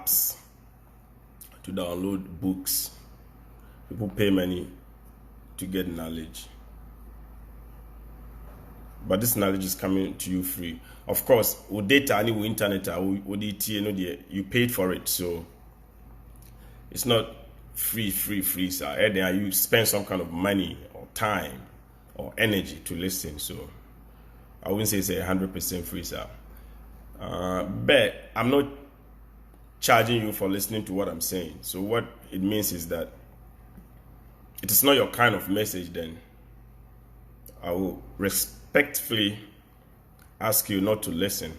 apps to download books. People pay money to get knowledge. But this knowledge is coming to you free. Of course, with data and with internet, with it, you paid for it. So it's not free. So you spend some kind of money or time or energy to listen. So I wouldn't say it's 100% free, sir. But I'm not charging you for listening to what I'm saying. So what it means is that it is not your kind of message, then I will respectfully ask you not to listen.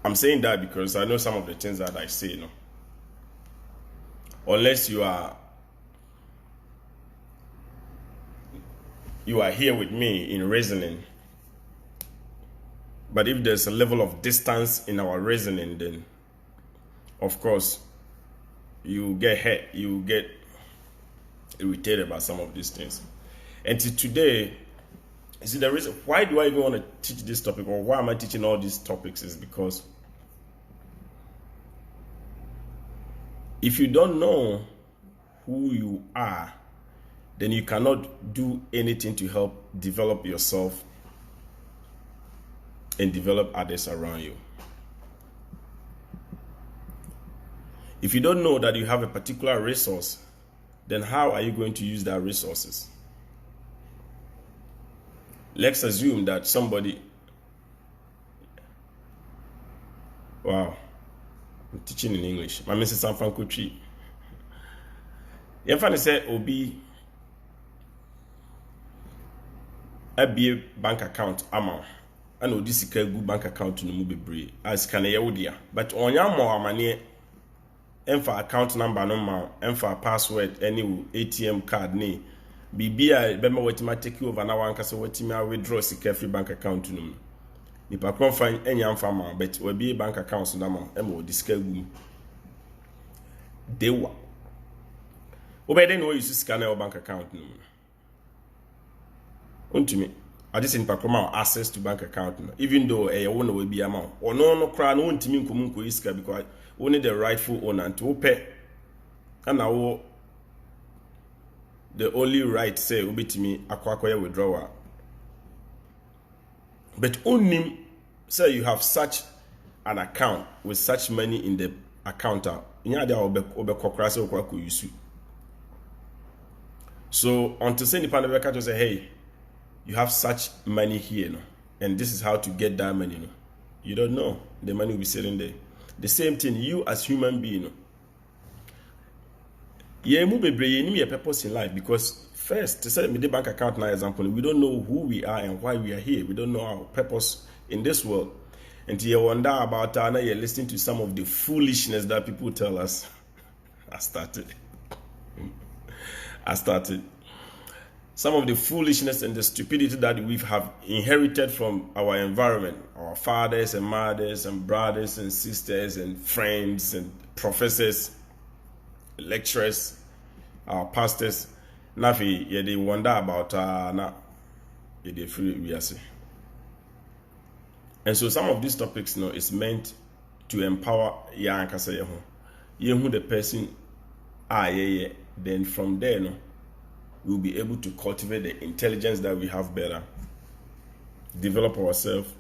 I'm saying that because I know some of the things that I say, unless you are here with me in reasoning. But if there's a level of distance in our reasoning, then of course you get hurt, you get irritated about some of these things. And today, you see, the reason why do I even want to teach this topic, or why am I teaching all these topics, is because if you don't know who you are, then you cannot do anything to help develop yourself and develop others around you. If you don't know that you have a particular resource, then how are you going to use that resources? Let's assume that somebody, wow, I'm teaching in English. My Mrs. Sanfankuchi. Yemfani say obi a bank account amount. And odi sika gu bank account no mu bebre as kana ye wodia, but onya mo amane emfa account number no ma emfa password any ATM card ni bibia be ma wetima take over na wan kase wetima withdraw sika free bank account no ni pa kon fan enya mfa ma, but we be bank account na ma em odi sika gu dewa obede no use sika na your bank account no untimi I just in Pakroma access to bank account, even though a owner will be amount or no crown won't mean iska because only the rightful owner to pay. And now the only right say will be to me a Kwaku withdrawal. But only say you have such an account with such money in the account. So until say the panel say, hey, you have such money here, and this is how to get that money. You don't know. The money will be sitting there. The same thing, you as human being. You move a purpose in life, because first, to say the bank account now example, we don't know who we are and why we are here. We don't know our purpose in this world. And you wonder about now you're listening to some of the foolishness that people tell us. I started. Some of the foolishness and the stupidity that we have inherited from our environment, our fathers and mothers and brothers and sisters and friends and professors, lecturers, our pastors. Nafi, yeah, they wonder about they free we are. And so some of these topics, is meant to empower young kasa who the person then from there, we'll be able to cultivate the intelligence that we have better, develop ourselves,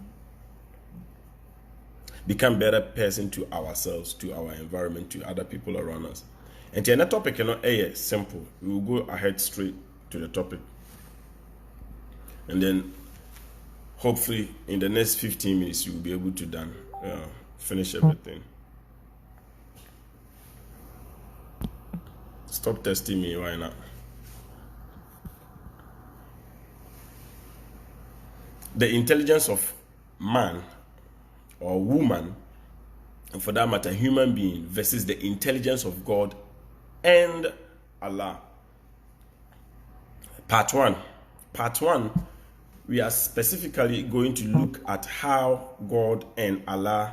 become better person to ourselves, to our environment, to other people around us. And the topic, simple. We will go ahead straight to the topic. And then hopefully in the next 15 minutes, you will be able to finish everything. Stop testing me, why not? The intelligence of man or woman, and for that matter, human being, versus the intelligence of God and Allah. Part one, we are specifically going to look at how God and Allah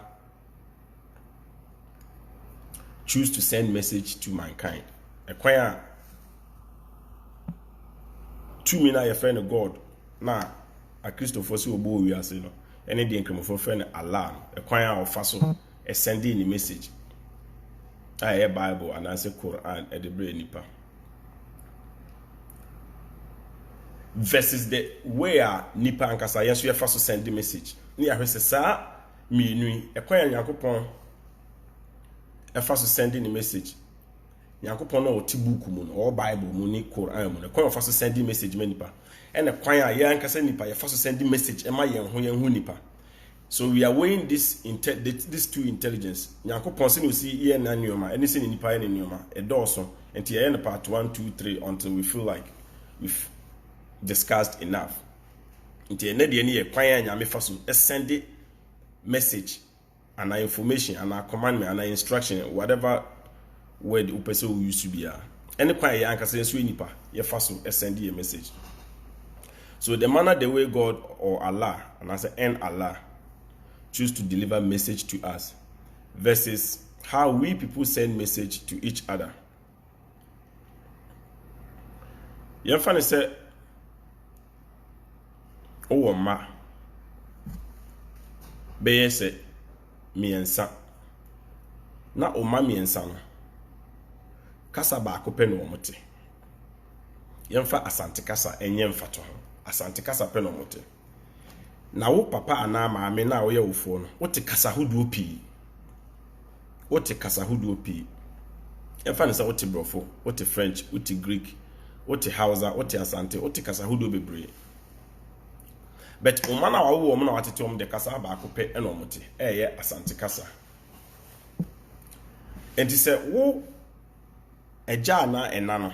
choose to send message to mankind. Acquire two mina your friend of God. Now, a Christopher so bo we are saying, any day increment for friend Allah, a choir of faso, sending the message. I Bible and answer Quran at the brain nipa. Versus the where nipa and kasa yes we first to send the message. Ni ahwe se sa mienu e kwan Yakopon e first to send the message. Yakopon no ti book mu no or Bible mu ni Quran mu no kwan first to send the message nipa. And the kwan a yan kasa nipa ye first to send the message e ma yen ho nipa. So we are weighing these two intelligence. Yakopon se no si ye na nyoma anything nipa ye nyoma e dawso enti ye na part 1 2 3 until we feel like we've discussed enough. Nti ene de ne kwan ya nyame fa so send the message and information and commandment and instruction whatever word the person will use to be any kwan ya ankasa so nipa ye fa so send the message. So the manner the way God or Allah and I say and Allah choose to deliver message to us versus how we people send message to each other. You find say oh ma be say miensa na o ma miensa no kasa ba ko pe no omote yemfa asante kasa enye mfato ho asante kasa pe no omote na wo papa ana maame na wo ye wofo no wote kasa hoduo pi yemfa ne say wote brofo wote French wote Greek wote Hausa wote asante wote kasa hoduo bebre. But umana wa wo na watete om de kasa ba akopɛ ɛna omote ɛyɛ asante kasa. Enti sɛ wo agya na ɛna no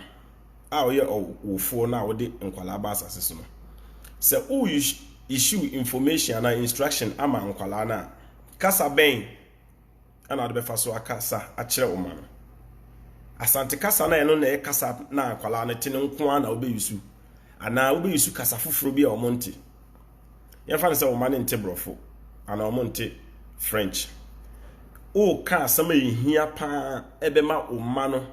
a ɔyɛ wofo na wode nkwala ba asase so no sɛ wo issue information na instruction ama nkwala na kasa bɛn ana de bɛfa so akasa akyerɛ wo ma no asante kasa na ɛno na ɛyɛ kasa na nkwala na tene nko ana wo be yusu ana wo be yusu kasa foforo bi a omonte you find say woman in Tebrofo and omonte French. O ka sama hia pa ebema omano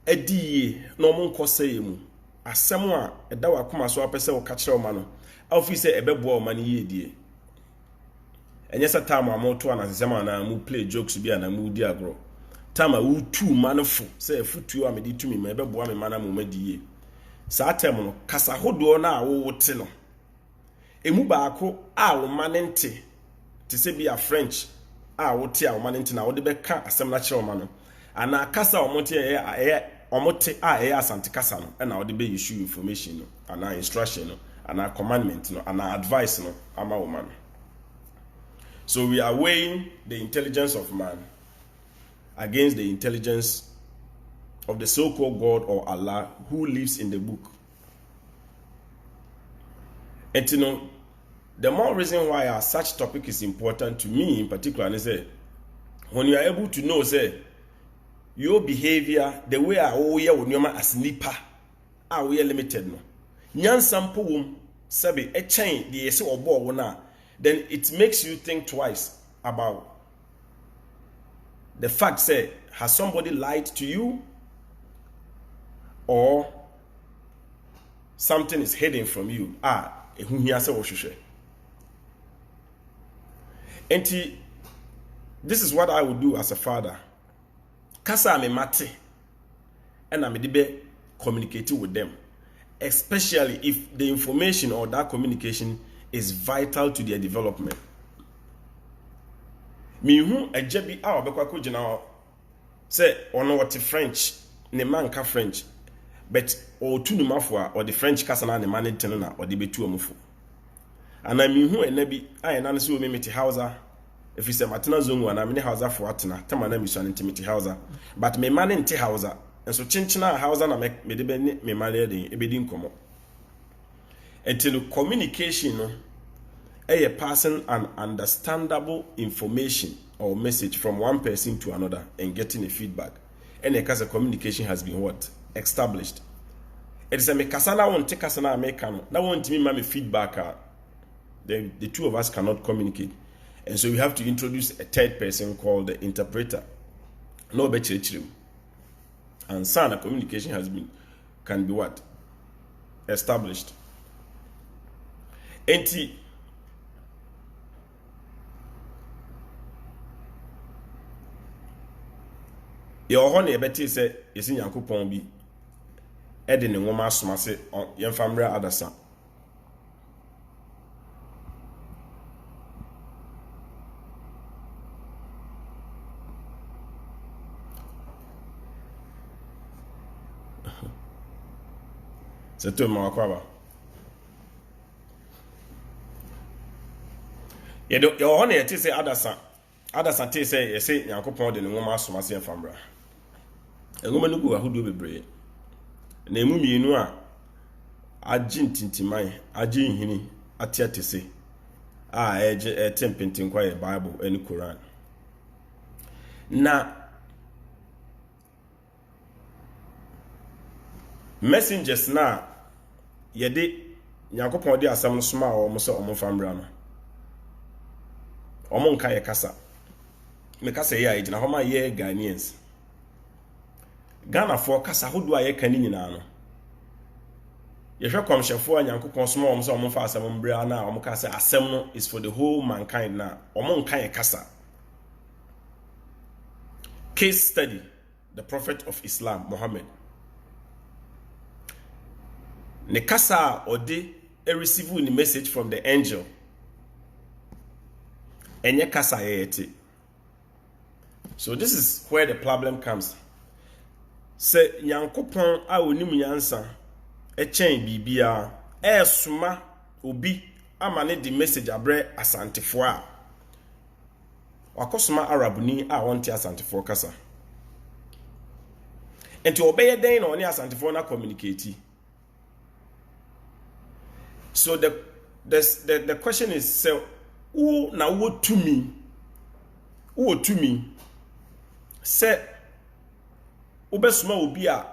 ediye no mon koseye mu asem a eda wakoma so apese wo ka kire omano afi say ebebo omano yedie enye sa time amoto anasema na mu play jokes bi na mu di agro time a wo tu manofo say futuo amedi tumi ma ebebo am mana mu madie sa time no kasa hodo na wo wote no emu baako a wo manente te se bia French a wo te a wo manente na wo de beka asem na kire wo mano ana kasa omote omote a asante kasa no na wo de be issue information no ana instruction no ana commandment no ana advice no ama wo mano. So we are weighing the intelligence of man against the intelligence of the so-called God or Allah who lives in the book. And you know, the more reason why such topic is important to me in particular is that when you are able to know, say, your behavior, the way I owe you as nipa, we are limited no. Nyan sample sabi a chain the ese obo na, then it makes you think twice about the fact say has somebody lied to you or something is hidden from you. Ehun hia se wo hwehwe. Enti this is what I would do as a father. Kasa me mate and I me be communicate with them, especially if the information or that communication is vital to their development. Me hu agya bi a obekwa gina say ono what French ne man ka French but or two numafo or the French kasa na ne man ntene na or the betu omufo ana me hu enabi aye na so me meti Hausa if you say matena zongu ana me Hausa fo atena tama na mi so meti Hausa but me man nte Hausa enso chinchina Hausa na me de be me man de ebedi nkomo until communication no passing an understandable information or message from one person to another and getting a feedback. And because the communication has been what? Established. It is a mekasana won't take us an American. That won't mean my feedback. The two of us cannot communicate. And so we have to introduce a third person called the interpreter. No better. And so the communication can be what? Established. Your honey a better say, is in Yankupon be Eddie and woman smase on young family other son. C'est tout mon quoi. Your honey a say other son. Other son say, you say Yankupon de woman smase and family. A woman who do be brave. Na emu mienu a agye ntintiman agye nhini atiate se a eje tempintin kwa ye Bible and Quran na messengers na yede Yakopon de asam no soma a omo se omo famra no omo nka ye kasa me kasa ye a gina homa ye Ghanaians Ghana for kasa hodo a ye kani nyina no ye hwe komshefo a Nyankopon soma omo se omo fa asam mbra na omo kasa asam no is for the whole mankind na omo nka ye kasa. Case study: the Prophet of Islam Muhammad. Ne kasa ode receive the message from the angel. Enye kasa yete. So this is where the problem comes. Se Nyankopon a onim nyansa chen bibia suma obi amane the message abre asantefo a wakosoma arabuni a wonte asantefo kasa. Enti obeye den na oni asantefo na communicate. So the question is, so who na wo to me? Who to me? Say obesuma obi a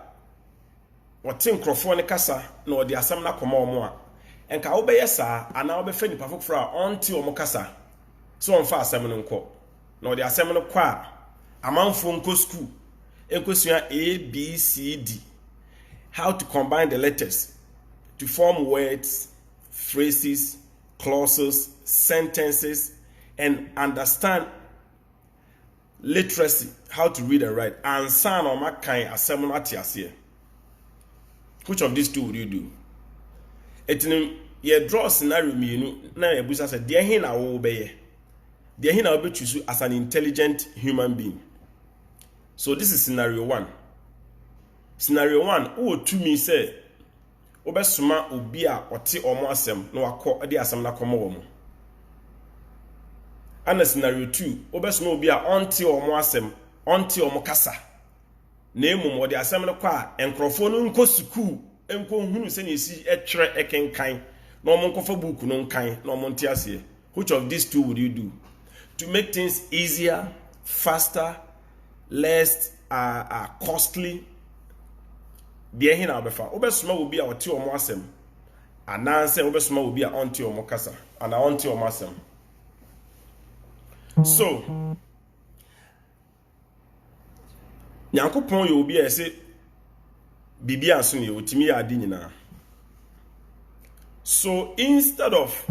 wote nkrofo ne kasa na odi asam na koma omo a enka obeye saa ana obefa nipa foforo a onti omo kasa so onfa asam no nko na odi asam no kwa amanfo nko school enkosua A B C D, how to combine the letters to form words, phrases, clauses, sentences, and understand literacy, how to read and write. And san or makai asem no atiase. Which of these two would you do? Etini ye draw scenario mienu na ye busa say de hin na wo be ye. De hin na wo be choose as an intelligent human being. So this is scenario 1. Scenario 1, who to me say obesuma obi a oti omo asem na wakọ de asem na komo wo mo. And scenario 2, obesuma obi a onti omo asem, onti omo kasa. Na emum ode asem no kwa enkrofo no nko school, enko hunu se na esi etwere ekenkan, na omo nkofa book no nkan, na omo nti ase. Which of these two would you do to make things easier, faster, less costly? De hin na obefa obesuma obi a oti omo asem ananse obesuma obi a onti omo kasa ana onti omo asem. So Nyankopon ye obi a say bibia so ne otimi ya adi nyina. So instead of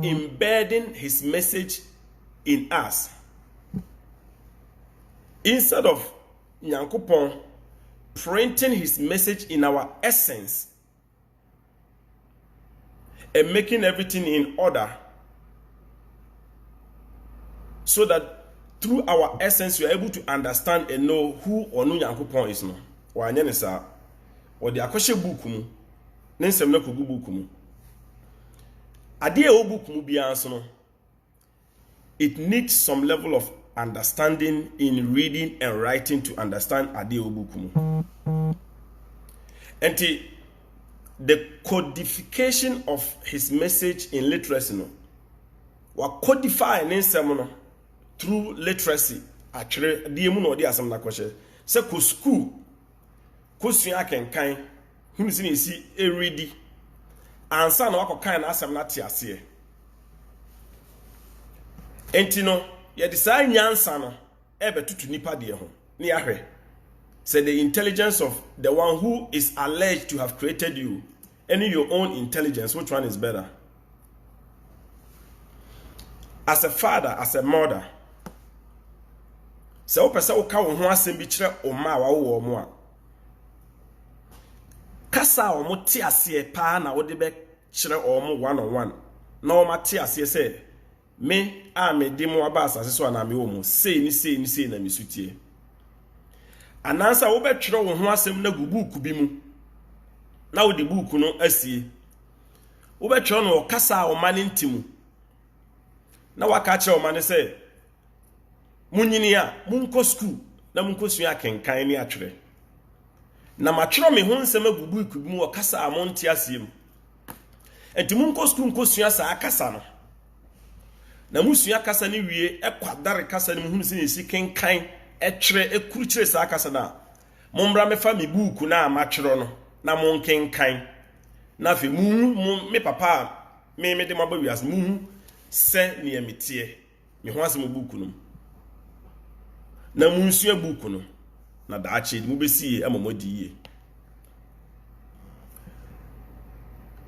embedding his message in us, instead of Nyankopon printing his message in our essence and making everything in order, so that through our essence you are able to understand and know who or no Nyankopon is no. Wa anya ne sa o de akoshe book mu ne nsem na kogu book mu ade e o book mu bia so no, it needs some level of understanding in reading and writing to understand ade o book mu. And the codification of his message in literacy no, wa codify ne nsem no through literacy. Actually, the mu no de asam na kwahye se ko school ko sua kenkan hunu se na esi ready ansa na wakokan na asam na te ase. Enti no ye de sa nyansa no ebe tutu nipa de ho na ya hwe. Say the intelligence of the one who is alleged to have created you and your own intelligence, which one is better? As a father, as a mother, Se wo pese wo ka wo ho asem bi kire o ma wa wo mo a kasa o mo te ase pa na wo de be kire o mo one on one na o ma te ase se me a me di mo aba asase so na me wo mo sei ni na me sutie anansa wo be kire wo ho asem na gubuku bi mu na wo de buku no asie wo be kire no kasa o ma ne ntimu na waka kire o ma ne se munyini a munko school na munko sua kenkan ni atwere na matwero me ho nsem agubu ikubi mu okasa amonte asiem enti munko school nko sua sa akasa no na musua kasa ni wie ekwadare kasa ni muhum sin esi kenkan etwere ekurukyere sa akasa na mombra me fa me buku na matwero no na monkenkan na fe me papa me de maba wiase mu se ne emitie me ho asem buku no na munsua buku no na daache mu besi amomodi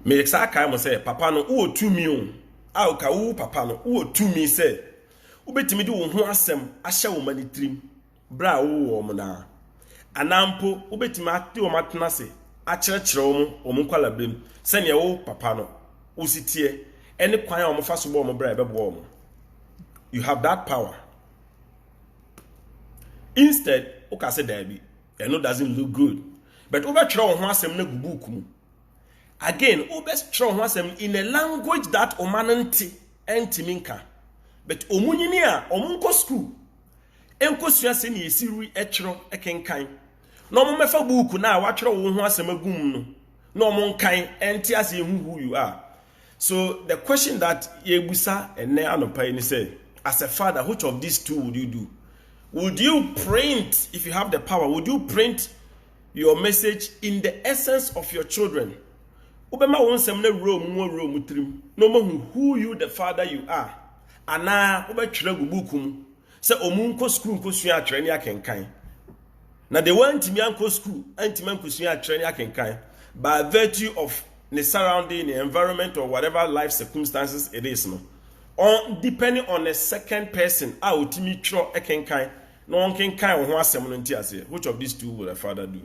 me sa kai mo say papa no wo tumi o a ka wo papa no wo tumi say wo betimi de wo ho asem ahye wo manitrim bra wo mo na anampo wo betimi ate wo matena se a kyerɛkyerɛ wo mo kwala bem se ne wo papa no wo sitie ene kwan a wo fa so bo mo bra bebo wo. You have that power. Instead, ukase dabi, and it doesn't look good. But over try ho asem na gubuku mu. Again, over try ho asem in a language that omananti entiminka. But omunyini a omunko school. Enko sua se ne esiri etwero ekenkan. Na omomefa buku na watwero wo ho asem agum no. Na omonkan enti ase who you are. So the question that yebusa ene anopa ni say, as a father, which of these two would you do? Would you print, if you have the power, would you print your message in the essence of your children? Ubema wonsem na room trim. No more who you the father you are. Ana ube chire gubukum. Se omunko school nko sua atwere ne akenkan. Na the one timi anko school, antimi anko sua atwere ne akenkan by virtue of the surrounding, the environment or whatever life circumstances it is no. On depending on a second person, a utimi tro ekenkan. No one can kind of asem no ntiase. Which of these two will a father do?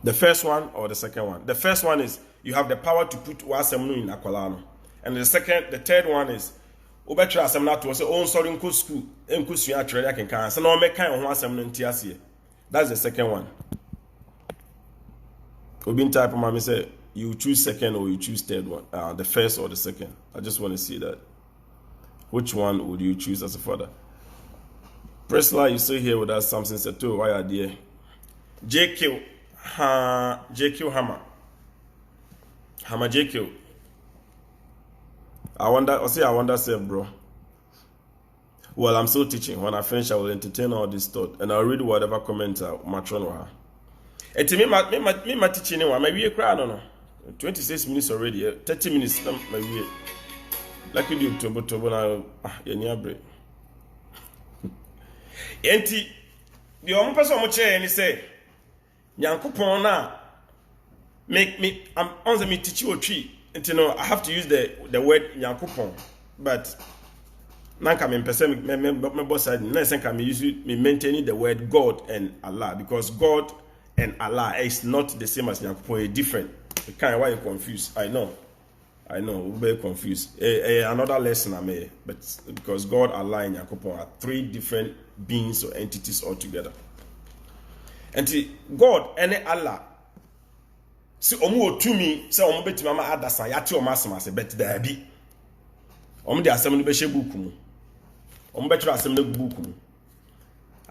The first one or the second one? The first one is you have the power to put wasem no in akwala. And the third one is obetra asem na to say oh sorry nko school enko sua atwere akenkan. So no make kind of asem no ntiase. That's the second one. Obin type mama say you choose second or you choose third one. The first or the second. I just want to see that. Which one would you choose as a father? Priscilla, you still here with us? Something said too. Why are there? JQ Hammer. JQ. I wonder, say, bro. Well, I'm still teaching. When I finish, I will entertain all this thought and I'll read whatever comments are matron or her. And to me, teaching one. Maybe a crowd, no. 26 minutes already. 30 minutes. Maybe. Like you do Tobo now, you're break. Enti, the only person I'm and he say, Yankupon na make me, I'm on me teach you a tree. And you know, I have to use the word Yankupon, but Nanka me person me boss side, next time me use me maintaining the word God and Allah because God and Allah is not the same as Yankupon, it's different. The kind of why you confused, I know, we're very confused. Another lesson I made, but because God, Allah, and Yakupon are three different beings or entities altogether. And God and Allah, see, omu to me, say omu beti mama adasa yati o masama se bet there be. Omu de asem no be shebuku mu. Omu be try asem no buku mu.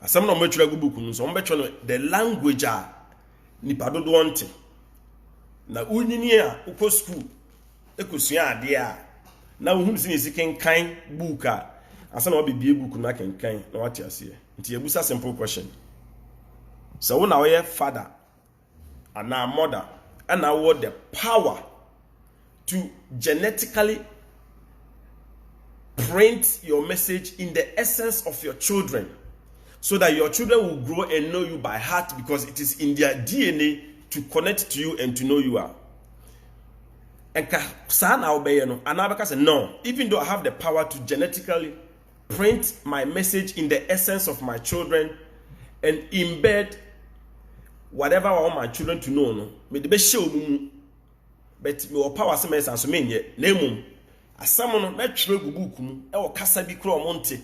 Asem no be try buku mu. So omu be try the language a nipa dodo wonte. Na unyini a uko school ekusua ade a na wohum sin esi kenkan book a asa na obibie book na kenkan na wate ase nti ebusa simple question so wo na wo father and a mother and now what the power to genetically print your message in the essence of your children so that your children will grow and know you by heart because it is in their DNA to connect to you and to know you are. And sa na obey no anabeka say no, even though I have the power to genetically print my message in the essence of my children and embed whatever I want my children to know. No, me the best show mu, but me power SMS and so many name asamono na twere book mu e wo kasa bi kro omonte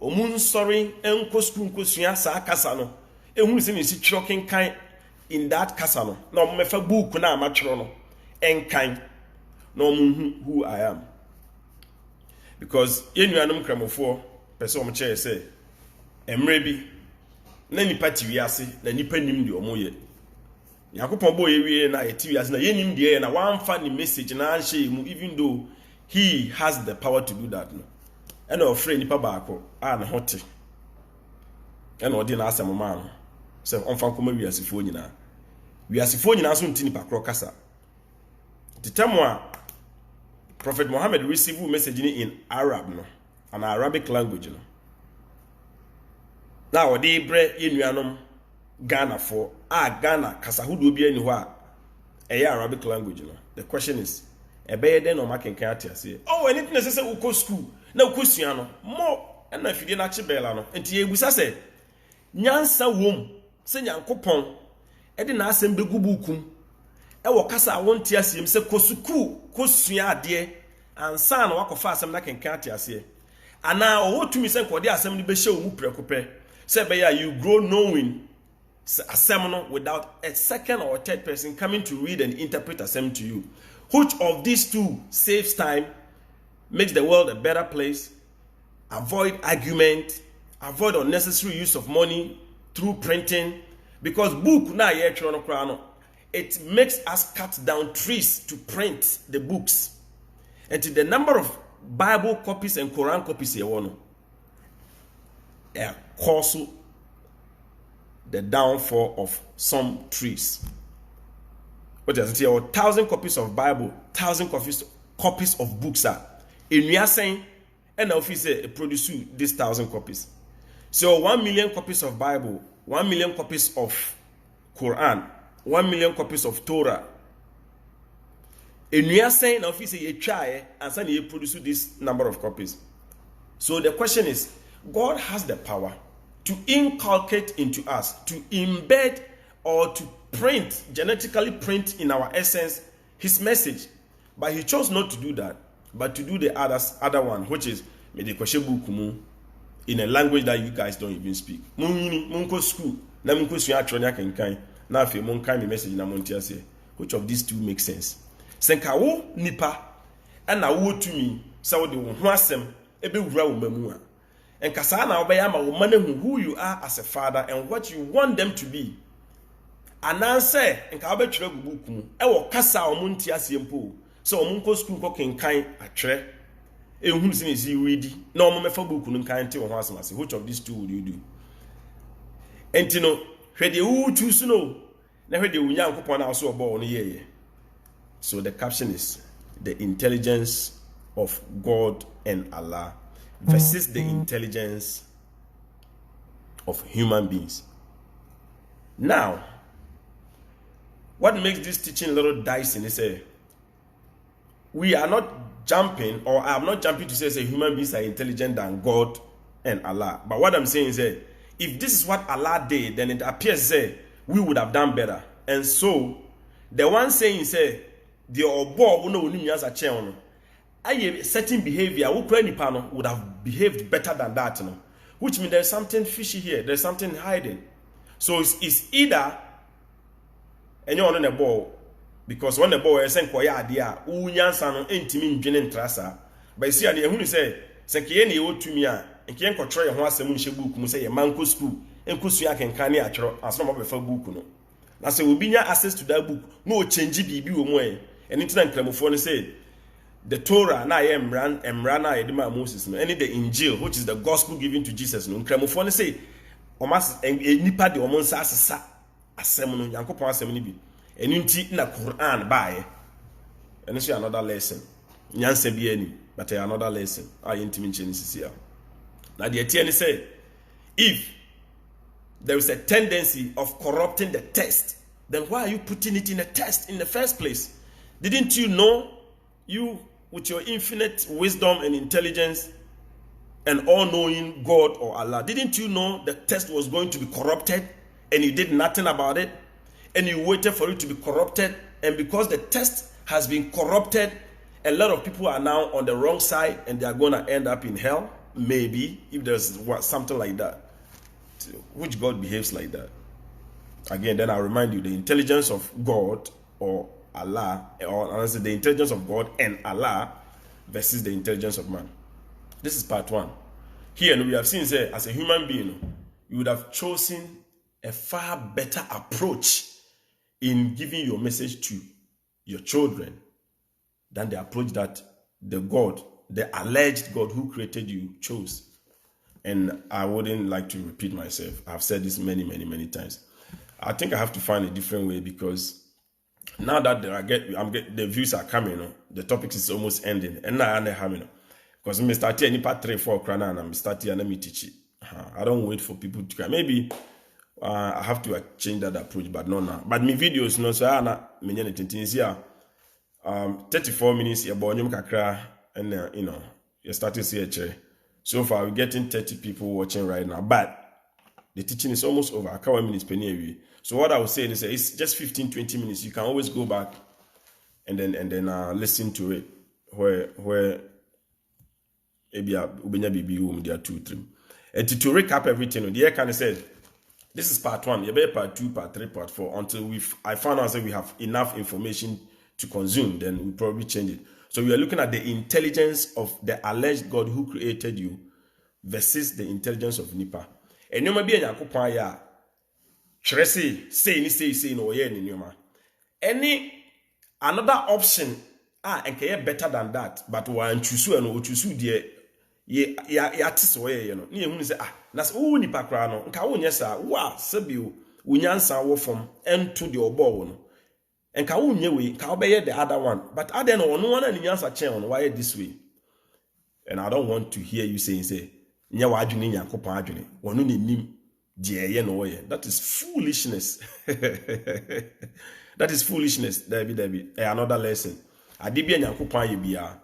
omun sorry enko school nko sua sa kasa no ehunu se me si twere kan in that kasa no na o mefa book na ma twere no enkan na omun who I am. Because yenuanom kramofo pese om che say emre bi na nipa ti wiase na nipa nim de omoye yakopon bo ye wie na yeti wiase na yenim de na wanfa ni message na anhye mu, even though he has the power to do that no and ofre nipa baako a na hote and odi na asem ma no se onfa koma wiasefo nyina so nti nipa kro kasa the time Prophet Muhammad received a message in Arab, no, an Arabic language. No. Now, they bre yenuanom Ghana for Ghana kasahudu bi anihwa Arabic language. No. The question is, ebe den o making kati ase. Oh, anything necessary uko school na uko sua no more na fide na chebela no. Enti ebusa se nyansa wom se nyankopon e de na asem begu bukum. Ewo kasa awonti asem se kosuku kosua ade ansa na wakofa asem na kenkan ate ase ana owotumi se nkode asem ni be hye omu prekope se be ya you grow knowing asem no without a second or third person coming to read and interpret asem to you. Which of these two saves time, makes the world a better place, avoid argument, avoid unnecessary use of money through printing? Because book na ye no krano, it makes us cut down trees to print the books. And to the number of Bible copies and Quran copies here one, cause the downfall of some trees. What does it say? 1,000 copies of Bible, 1,000 copies of books are. In we are saying, and office produce these 1,000 copies. So 1 million copies of Bible, 1 million copies of Quran, 1 million copies of Torah. And we are saying, office you try and suddenly you produce this number of copies. So the question is, God has the power to inculcate into us, to embed or to print, genetically print in our essence his message. But he chose not to do that, but to do the other one, which is in a language that you guys don't even speak. Munko school, na munko suya tronya kenkan, na fe munkan me message na montia say. Which of these two makes sense? Senka wo nipa, and na wo to me, so de wo ho asem ebe wura wo mamu a. Enka sa na obaya ma wo mane who you are as a father and what you want them to be. Ananse enka obetwere gubuku mu e wo kasa omunti asiempo so omunko school ko kenkan atwere ehunu se nesi ready na omumefa buku no kan te wo ho asemase. Which of these two would you do? Entino hwede wu tu so no na hwede wu nyankopon na so obo no yeye. So the caption is the intelligence of God and Allah versus the intelligence of human beings. Now, what makes this teaching a little dicey is we are not jumping, or I am not jumping to say human beings are intelligent than God and Allah. But what I'm saying is if this is what Allah did, then it appears we would have done better. And so the one saying the obo no as a chair a certain behavior would have behaved better than that, which means there's something fishy here, there's something hiding. So it's either and you're on the ball, because when the ball is saying koya idea unyansa no entimi ndwene ntrasa, but see ade ehunu say senkiye na ewo tumi a enkiye nkotro ye ho asem nhye book mu say ye manko school enkusu ya kenkan ne atwero aso ma befa book no na say obi nya access to that book no change bibi wo mu and into that nkramofo no say the Torah na ye emra na ye de ma Moses no, and the Injil, which is the gospel given to Jesus no, nkramofo no say omas nipa de omonsa asesa asem no yankopon asem ni bi enunti na Quran bae and so another lesson nyanse bi ani but another lesson intimi nche nisisi a na de tie ni say if there is a tendency of corrupting the text, then why are you putting it in a test in the first place? Didn't you know, you with your infinite wisdom and intelligence an all-knowing God or Allah, didn't you know the text was going to be corrupted and you did nothing about it? And you waited for it to be corrupted, and because the text has been corrupted, a lot of people are now on the wrong side and they are going to end up in hell, maybe, if there's something like that. Which God behaves like that? Again, then I'll remind you, the intelligence of God or Allah, or honestly, the intelligence of God and Allah versus the intelligence of man. This is part one. Here, we have seen, say, as a human being, you would have chosen a far better approach in giving your message to your children than the approach that the God, the alleged God who created you, chose. And I wouldn't like to repeat myself. I've said this many, many, many times. I think I have to find a different way, because now that the views are coming, the topic is almost ending. And now I'm having, because I'm starting any part 3, 4 krana, and I'm starting and let me teach it. I don't wait for people to come. Maybe I have to change that approach, but no now. But my videos, no, so I na 34 minutes here, but kakra, and you starting to see a chair. So far, we're getting 30 people watching right now, but the teaching is almost over. I can't minutes penny away. So what I was saying is, it's just 15-20 minutes. You can always go back and then listen to it where maybe ubenya bibi there 2-3. And to recap everything, the air kind of said, this is part 1. You better part 2, part 3, part 4 until I found out that we have enough information to consume. Then we'll probably change it. So we are looking at the intelligence of the alleged God who created you versus the intelligence of Nipa. And you may be a Yankopon ya. Say no ye ni nyoma. Any another option and can better than that, but one chusu and chusu de ya tiso ye no. Ni ehunu say nas wo nipa kra no nka wo nyesa wa sabiu unyansa wo from into the obo no. Nka wo nye we nka obeye the other one, but other no one one and nyansa chen no why this way. And I don't want to hear you saying say nya wa adwene Yankopon adwene wono ne nim. That is foolishness. That is foolishness. Debbie. Another lesson. Adibia Nyankopon yebia.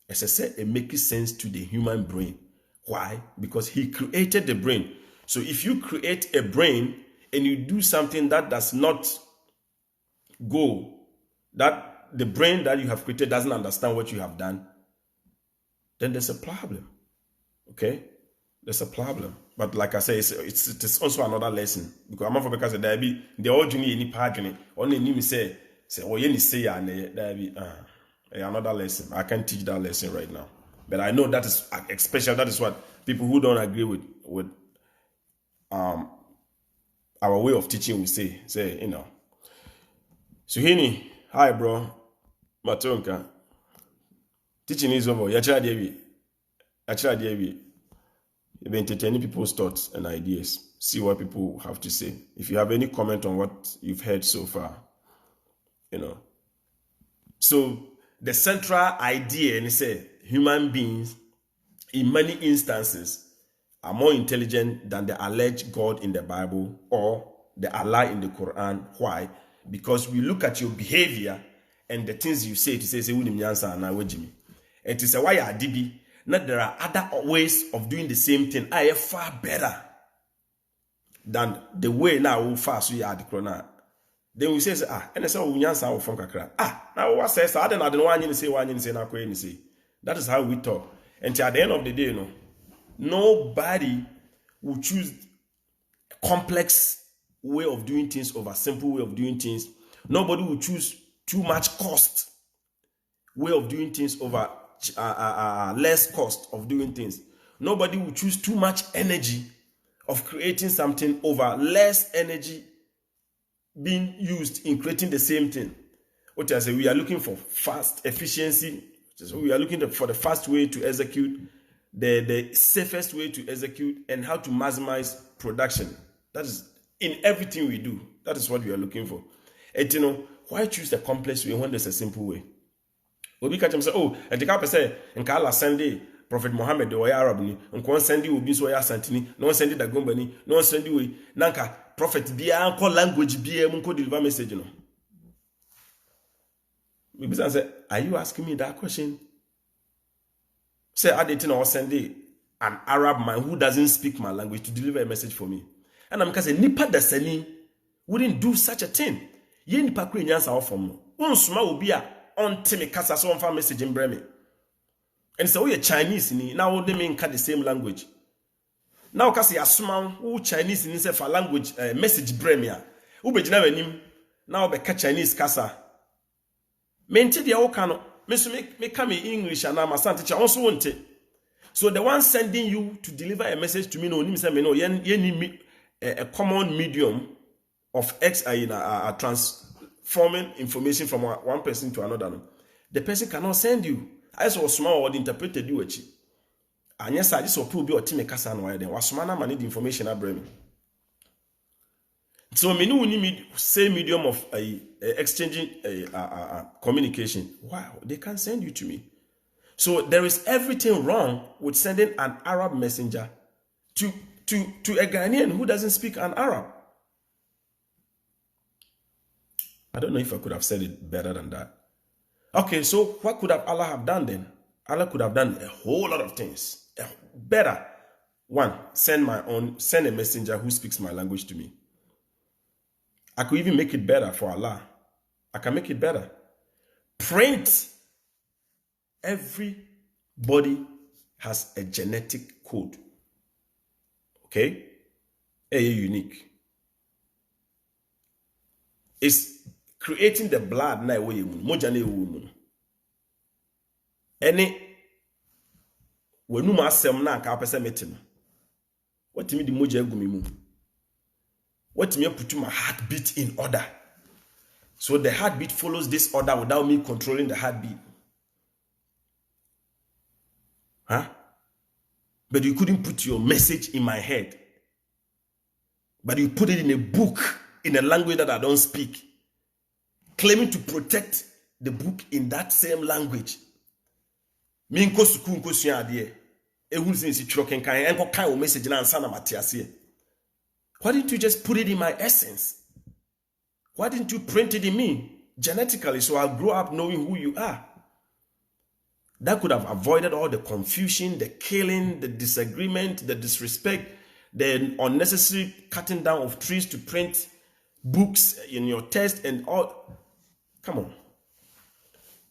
It makes sense to the human brain. Why? Because he created the brain. So if you create a brain and you do something that does not go, that the brain that you have created doesn't understand what you have done, then there's a problem. Okay? There's a problem. But like I say, it's also another lesson. Because I'm because there be the all junior any pagini only need me say oh you say there be another lesson. I can't teach that lesson right now. But I know that is especially that is what people who don't agree with our way of teaching will say, Suhini, hi bro. Matonka. Teaching is over. Yachira Devi. You've been entertaining people's thoughts and ideas. See what people have to say. If you have any comment on what you've heard so far, So the central idea, and say human beings, in many instances, are more intelligent than the alleged God in the Bible or the Allah in the Quran. Why? Because we look at your behavior and the things you say to say and to say why are DB. Now there are other ways of doing the same thing. I am far better than the way now fast we are the corona. Then we say and so we answer from kakra. Now what says I don't want you to say one you say na kwe say. That is how we talk. And at the end of the day, nobody will choose a complex way of doing things over simple way of doing things. Nobody will choose too much cost way of doing things over less cost of doing things. Nobody will choose too much energy of creating something over less energy being used in creating the same thing. What I say, we are looking for fast efficiency. So we are looking for the fast way to execute, the safest way to execute, and how to maximize production. That is in everything we do. That is what we are looking for. And why choose the complex way when there's a simple way? Obi catch him say, and the couple say, and Kala Sunday, Prophet Muhammad, the way Arab ni, and one Sunday will be so ya santini, no one Sunday the gombani, no one Sunday way, Nanka, Prophet be uncle language be a munko deliver message. Maybe say, are you asking me that question? Say, I didn't know Sunday. an Arab man who doesn't speak my language to deliver a message for me. And I'm because nipa dasani wouldn't do such a thing. Ye nipa kure nyansa off from no. Unsuma obi a on me kasa so on message in breme. And so we Chinese ni now they mean the same language. Now kasi asuma who Chinese ni say for language message breme. Ube jina wenim now be Chinese kasa. Mente dia okano me so me come English and I'm a teacher also want it. So the one sending you to deliver a message to me no nim say me no ye need a common medium of transforming information from one person to another. The person cannot send you. I saw small word interpreted you echi. And yes, I just will be or team kasa no then was man need the information I bring. So me no need same medium of exchanging communication. Wow, they can send you to me. So there is everything wrong with sending an Arab messenger to a Ghanaian who doesn't speak an Arab. I don't know if I could have said it better than that. Okay, so what could have Allah have done then? Allah could have done a whole lot of things. Better. One, send a messenger who speaks my language to me. I could even make it better for Allah. I can make it better. Print. Everybody has a genetic code. Okay? Unique. It's creating the blood na way moja na ewu. Any wenu ma asem na ka pese metim. What me the moja egu me mu? What me put my heartbeat in order? So the heartbeat follows this order without me controlling the heartbeat. Huh? But you couldn't put your message in my head. But you put it in a book in a language that I don't speak, claiming to protect the book in that same language. Why didn't you just put it in my essence? Why didn't you print it in me genetically so I'll grow up knowing who you are? That could have avoided all the confusion, the killing, the disagreement, the disrespect, the unnecessary cutting down of trees to print books in your test and all. Come on.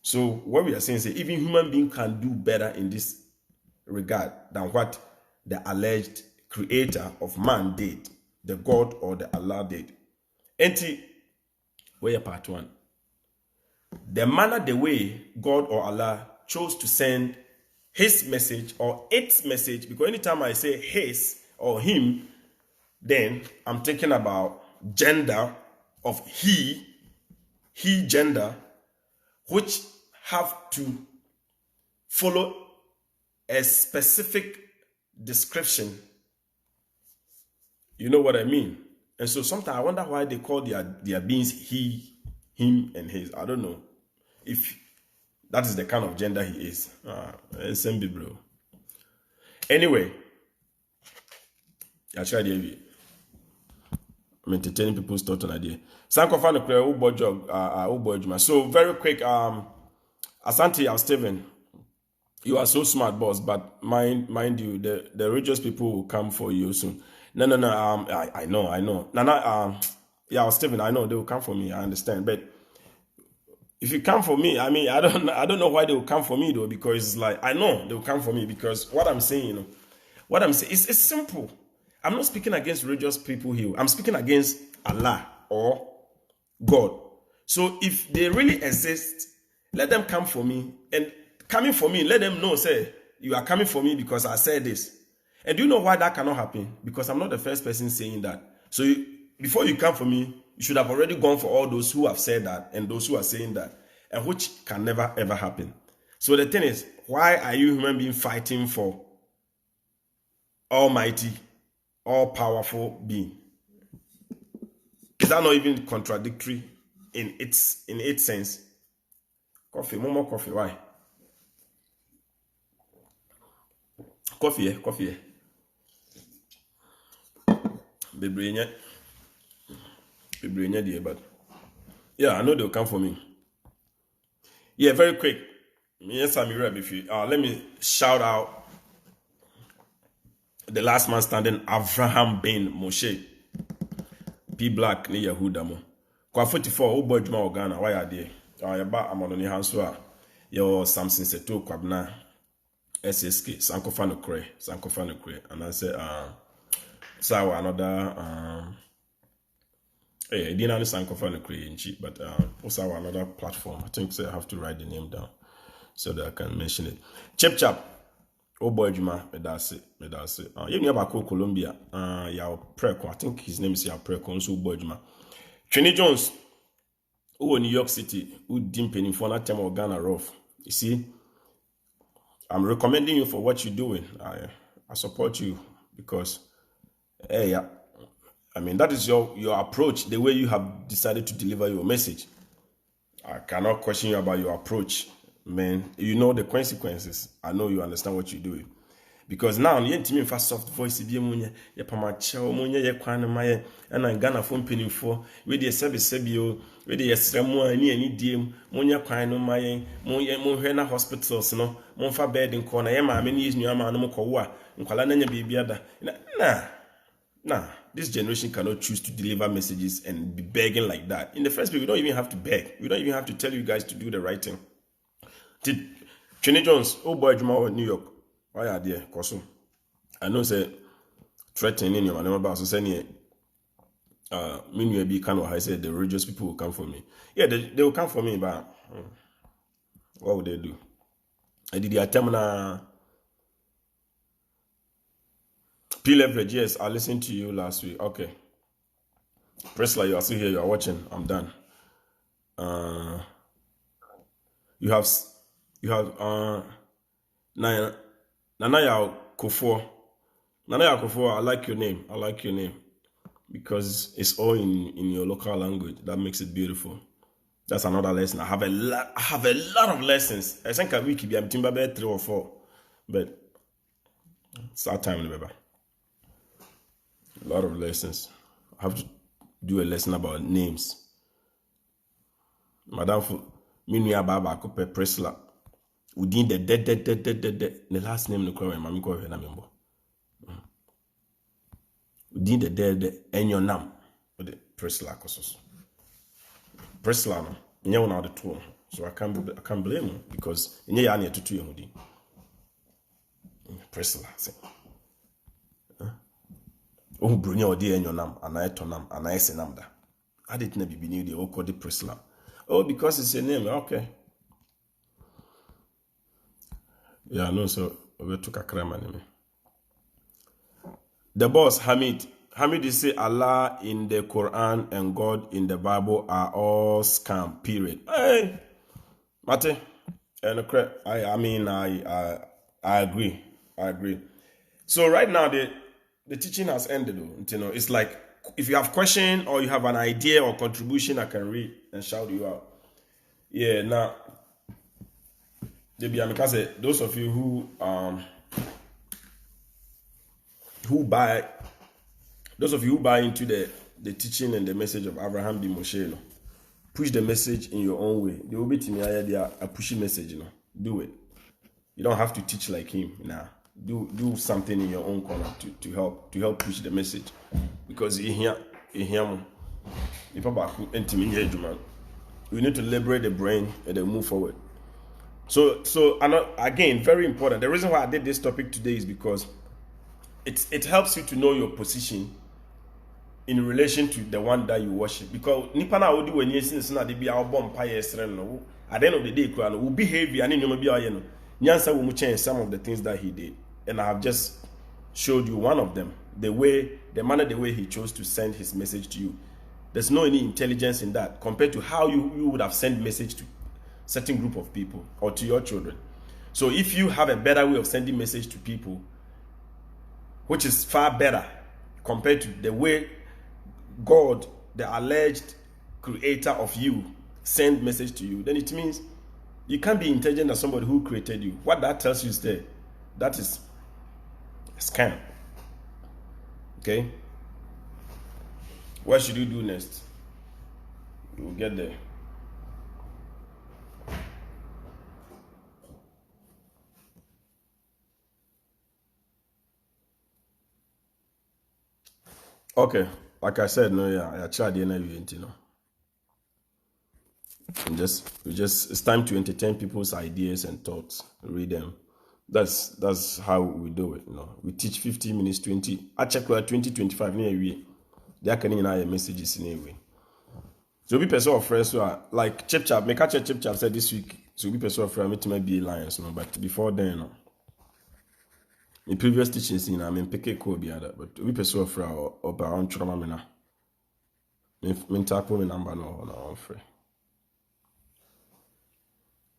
So what we are saying is that even human beings can do better in this regard than what the alleged creator of man did, the God or the Allah did. Enti, where part one? The manner, the way God or Allah chose to send his message or its message, because anytime I say his or him, then I'm thinking about gender of he gender, which have to follow a specific description. You know what I mean? And so sometimes I wonder why they call their beings he, him, and his. I don't know if that is the kind of gender he is. Same bro. Anyway, I tried the I'm entertaining people's thoughts on idea. So very quick, Asante, I'm Steven. You are so smart, boss, but mind you, the religious people will come for you soon. No, I know. Yeah, Steven, I know they will come for me. I understand, but if you come for me, I mean, I don't know why they will come for me though, because it's like I know they will come for me because what I'm saying, it's simple. I'm not speaking against religious people here. I'm speaking against Allah or God. So if they really exist, let them come for me. And coming for me, let them know, say, you are coming for me because I said this. And do you know why that cannot happen? Because I'm not the first person saying that. So before you come for me, you should have already gone for all those who have said that and those who are saying that, and which can never, ever happen. So the thing is, why are you human being fighting for almighty, all-powerful being? Is that not even contradictory in its sense? Coffee, more coffee, why? Coffee. Bebrenya dear, but yeah, I know they'll come for me. Yeah, very quick. Yes, I'm here. Let me shout out the last man standing, Avraham bin Moshe. P Black ni Yehuda mo. Kwa 44, o boy juma Ghana, why are they? Yaba amononi hanswa. Yo Samson Seto Kwabna SSK Sankofano Kre. And I say sawa another I didn't understand Sankofano Kre, but also another platform. I think so I have to write the name down so that I can mention it. Chap. Oh boy, Juma, that's it. You know about Colombia. Yao Preko. I think his name is Yao Preko. So boy, Juma. Trini Jones. Who New York City. Who dimping for that time of Ghana rough. You see, I'm recommending you for what you're doing. I support you because, hey, I mean that is your approach. The way you have decided to deliver your message. I cannot question you about your approach. Man, you know the consequences. I know you understand what you're doing. Because now, you ain't me for soft voice, be munye, ye pamacha, munye, ye kwana maye, and I Ghana phone penny for, with the service sebio, with the Sremo, and any diem, munye kwano maye, munye, munhena hospitals, no, monfa bed in corner, yama, many years new ama, no kowa, and Kalananya baby other. Nah, this generation cannot choose to deliver messages and be begging like that. In the first place, we don't even have to beg. We don't even have to tell you guys to do the right thing. Trini Jones, oh boy, Juma New York. Why are there? Koso. I know say threatening you, and I'm about to say me be kind of I said the religious people will come for me. Yeah, they will come for me, but what would they do? I did the attempt. P leverage, yes, I listened to you last week. Okay. Presla, you are still here, you are watching. I'm done. You have Nanaya Kofo. Nanaya Kofo, I like your name. Because it's all in your local language. That makes it beautiful. That's another lesson. I have a lot of lessons. I think a week be I'm 3 or 4. But it's our time, remember. A lot of lessons. I have to do a lesson about names. Madam Minya Baba Kope Presla. Udin the last name no call mami ko hwe na membo. Udin the enyonam with the Presla kosos. Presla no nye wona the two. So I can't blame him because nye ya na etutu yehudi. Presla say. Oh brunya odi enyonam ana etonam ana esenam da. I didn't be new the call the Presla. Oh, because it's a name, okay. Yeah, no, so we took a crime anime. The boss, Hamid is say Allah in the Quran and God in the Bible are all scam, period. Hey, Mate, I agree. So right now the teaching has ended though. You know, it's like if you have question or you have an idea or contribution, I can read and shout you out. Yeah, now those of you who buy into the teaching and the message of Abraham bin Moshe, push the message in your own way. They will be to me a pushy message, do it. You don't have to teach like him now. Do something in your own corner to help push the message, because we need to liberate the brain and then move forward. So again, very important. The reason why I did this topic today is because it helps you to know your position in relation to the one that you worship. Because nipa na odi when yesin na de bia obom pa yesre no, at the end of the day kura no will behave and no bia ye no. Nyansa will change some of the things that he did, and I have just showed you one of them. The way he chose to send his message to you. There's no any intelligence in that compared to how you would have sent message to certain group of people or to your children. So if you have a better way of sending message to people, which is far better compared to the way God, the alleged creator of you, send message to you, then it means you can't be intelligent as somebody who created you. What that tells you is that is a scam. Okay? What should you do next? We'll get there. Okay, like I said, no, yeah, I tried the interview, you know. And it's time to entertain people's ideas and thoughts. Read them. That's how we do it, you know. We teach 15 minutes, 20. I check 20, 25 near we. They can in our messages in a way. So we person of friends who are like Chip Chap, make a Chip Chap said this week. So we person of friends to be alliance, you know. But before then, you know, in previous teachings, you know, I mean, pick cool be other. But we person of friends or around trauma, me na. Me tap me number no free.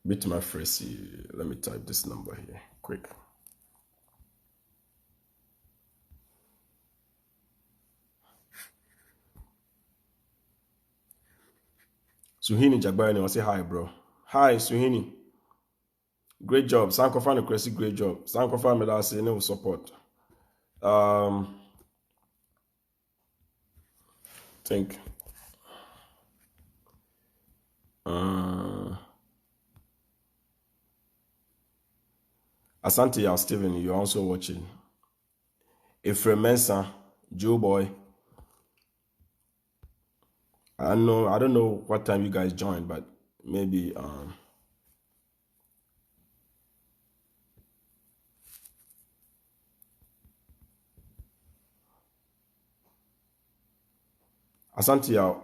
Bit my phrase. Let me type this number here quick. Suhini Jagbayani will say hi, bro. Hi, Suhini. Great job. Sankofa no Cressy, great job. Sankofa me say no support. Think. Asante Yao Steven, you're also watching. Ephraim Mensah, Joe Boy. I don't know what time you guys joined, but maybe Asante Yao,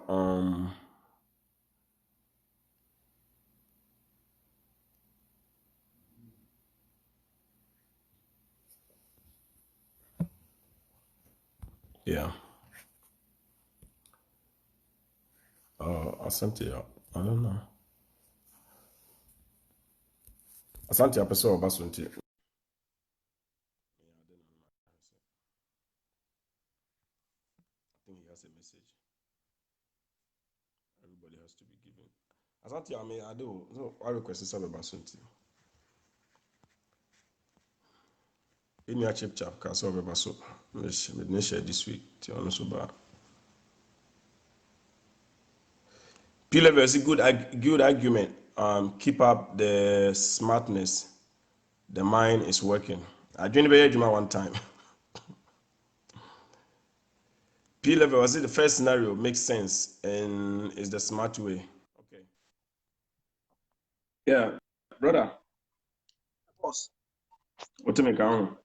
yeah. Asante Yao, I don't know. Asante Yao Peso Obasunti. I think he has a message. Everybody has to be given. Asante Yao, I do. So I request Sabe Basunti. Any a chip chap can solve a so. Me share this week. To honest about. P-level is a good argument. Keep up the smartness. The mind is working. I joined the Juma one time. P-level was it the first scenario makes sense and is the smart way. Okay. Yeah, brother. Boss. What to make on?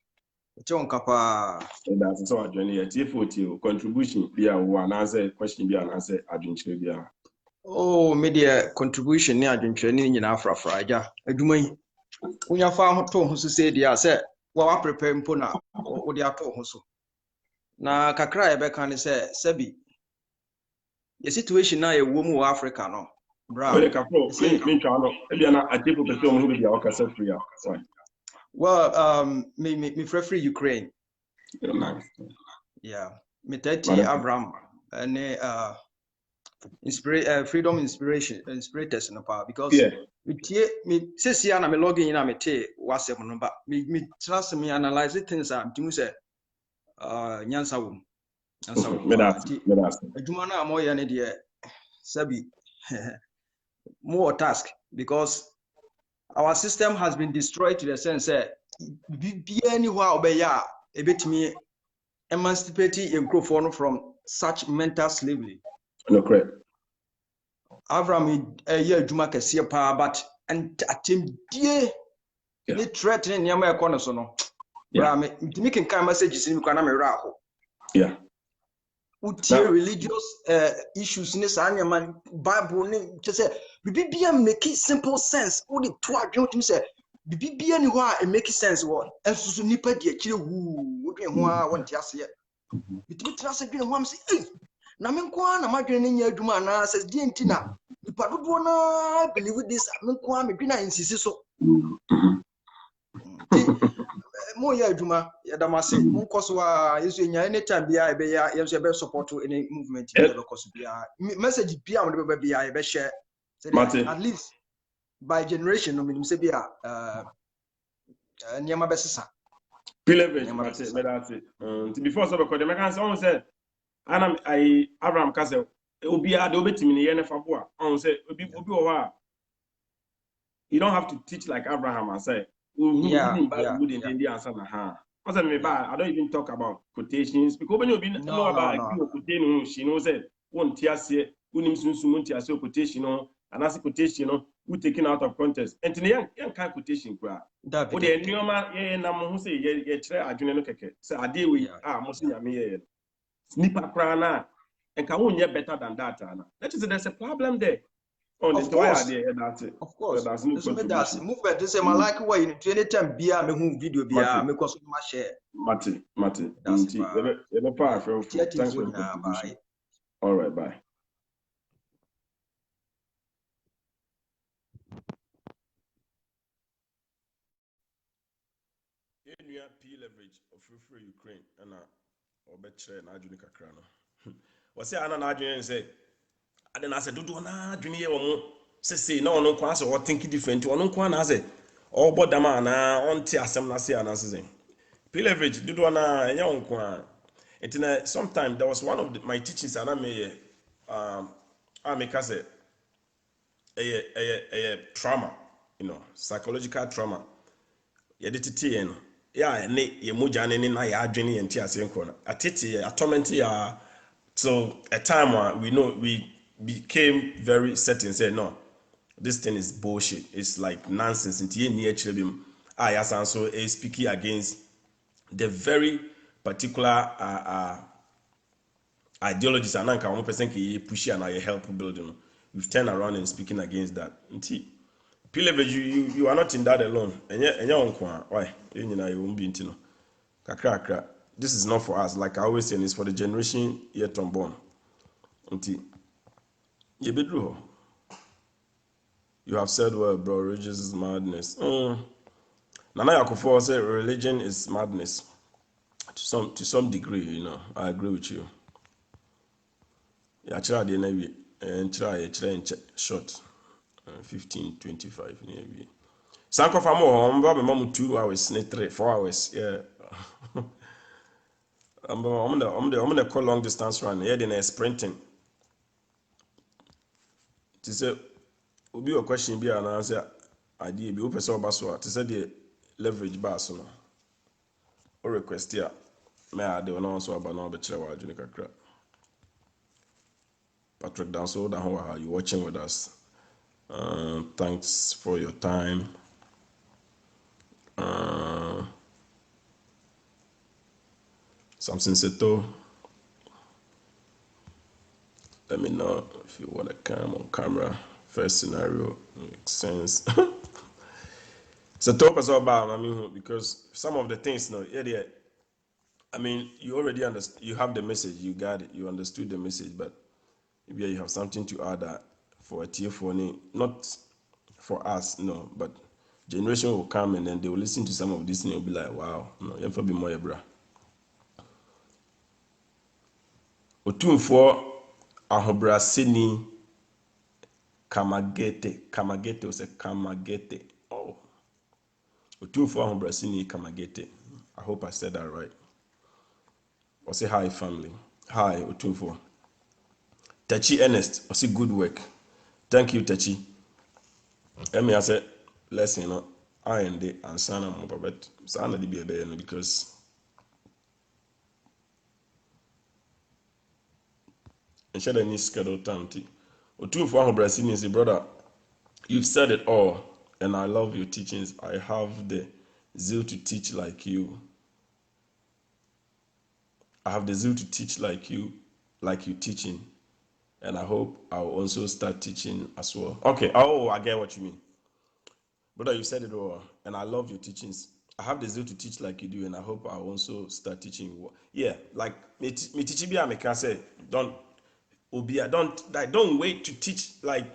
John Kappa. That's so I join here. T40 contribution be a one answer question be an answer adventure be a. Oh, media contribution near adventuring in Afra. Adumai. When you found to who said, yeah, said, well, I prepare Mpona or the ato so. Na kakra ebe can say, Sebi. The situation now a woman Africa no. Bra. Well, me free Ukraine. Yeah. Me 30 Abraham and freedom inspirators no power because me says na me login in me te WhatsApp no but me trust me analyze things am timu say nyansa wo adwuma na mo ye ne de sabi more task because our system has been destroyed to the sense that be anywhere obeya ebetimi emancipate enkrofo from such mental slavery. No correct. Avram adwuma kese pa but and atemdie ni threatening nyama ekono so no bra me ntimi kan messages ni kwa na me ra ho yeah utie religious issues ni sa nyama Bible ni say bibia make simple sense wo de to adwen ntimi say bibia ni ho a make sense wo ensusu nipa de akire wu wo dwen ho a wonte ase bitimi trase dwen ho am say na me nko na madwen ni nya adwuma na say die ntina nipa dodo na believe this me nko me dwen na insisi so mo ya adwuma ya damase mo nkoso a yesu nya anytime bia e be ya yesu be support any movement bia be koso bia message bia mo be bia e be share at least by generation no me say bia niam be sesa P-level before so because the mechanics on say Anam I Abraham Castle obi a de obetimi ne ye ne fabo a on say obi o ha you don't have to teach like Abraham and say yeah. Ndi answer na ha I don't even talk about quotations because when you know about quotation, she knows it. One tiase, unim sunsun tiase quotation, and as a quotation, we taken out of context. And today, young kind quotation, cry. O de nneɛma yɛyɛ nam ho sɛ yɛkyerɛ adwene no kɛkɛ sɛ adeɛ wei a mo se nyame yɛyɛ nipa koraa no a ɛnka wonyɛ better than that ana that is there's a problem there. Of course. Of course. That's movement is my like way in 2010 bia me hu video bia me ko so ma share. Mate. Thanks for the all right, bye. Enya P leverage of free Ukraine and obetre na adwene kakra no. Wose ana na adwene say ade na say dodo na adwene ye wo mo sese na ono kwa say o think different ono kwa na say o bodama na onte asem na say ana say P leverage dodo na enya wo kwa it sometimes there was one of my teachings and I may I make us a trauma, psychological trauma. Yedititi no yeah ne ye moja ne na ya adwene ye ntia asenko no atete atorment ya so a time where we became very certain say no this thing is bullshit, it's like nonsense ntie ni akire bim ya san so speaking against the very particular ideologies and anka one person can push and I help building. We've turned around and speaking against that. You are not in that alone. Why? You won't be into kakra. This is not for us. Like I always say, it's for the generation yet unborn. You have said well, bro. Religion is madness. Nana Yakufo said religion is madness. To some degree, I agree with you. Yeah, try the navy and try short 15-25 maybe. Sanko famo, I'm 2 hours, 4 hours. Yeah. I'm the call long distance run. Yeah, then sprinting. To say, will be a question be an answer. Idea be open so baswa. To say the leverage bass no. Or request here. May I do an answer about now, but Chewa Junica crap. Patrick Danso, how are you watching with us? Thanks for your time. Samson Seto, let me know if you want to come on camera. First scenario makes sense. So talk us about because some of the things, I mean, you already understand. You have the message. You got it. You understood the message, but maybe you have something to add that for a tier for not for us, no, but generation will come and then they will listen to some of this and they'll be like, wow, no, you have to be more bra. Otumfo ahobraseni kamagete was a kamagete. Oh, Otumfo ahobraseni kamagete. I hope I said that right. Or say hi family. Hi Otumfo. Tachi Ernest, or say good work. Thank you Tachi. Let me say lesson, I and the answer but sana di be because and share any schedule time. Otu for Brazil is brother. You've said it all, and I love your teachings. I have the zeal to teach like you. I have the zeal to teach like you teaching, and I hope I'll also start teaching as well. Okay. Oh, I get what you mean, brother. You said it all, and I love your teachings. I have the zeal to teach like you do, and I hope I'll also start teaching. Yeah, like me teach me. I can say don't. Obia, don't wait to teach. Like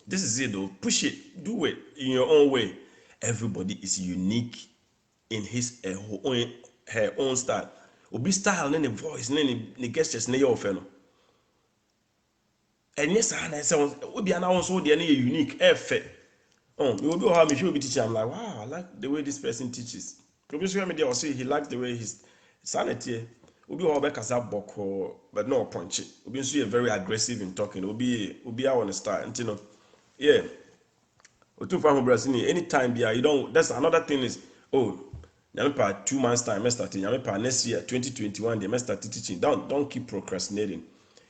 this is it though. Push it, do it in your own way. Everybody is unique in his her own style. Obi style, then the voice, then the gestures, then your fellow. And yes, I say Obi and I also the unique. Oh, you will be how me should be teaching. I'm like, wow, I like the way this person teaches. Obi show me there say he likes the way his sanity. Obi obe kasa boko but no punchy. Obi so very aggressive in talking. Obi I want to start, yeah. Otu for Brazil anytime you don't. That's another thing is Nyame 2 months time I start nyame next year 2021 they start teaching. Don't keep procrastinating.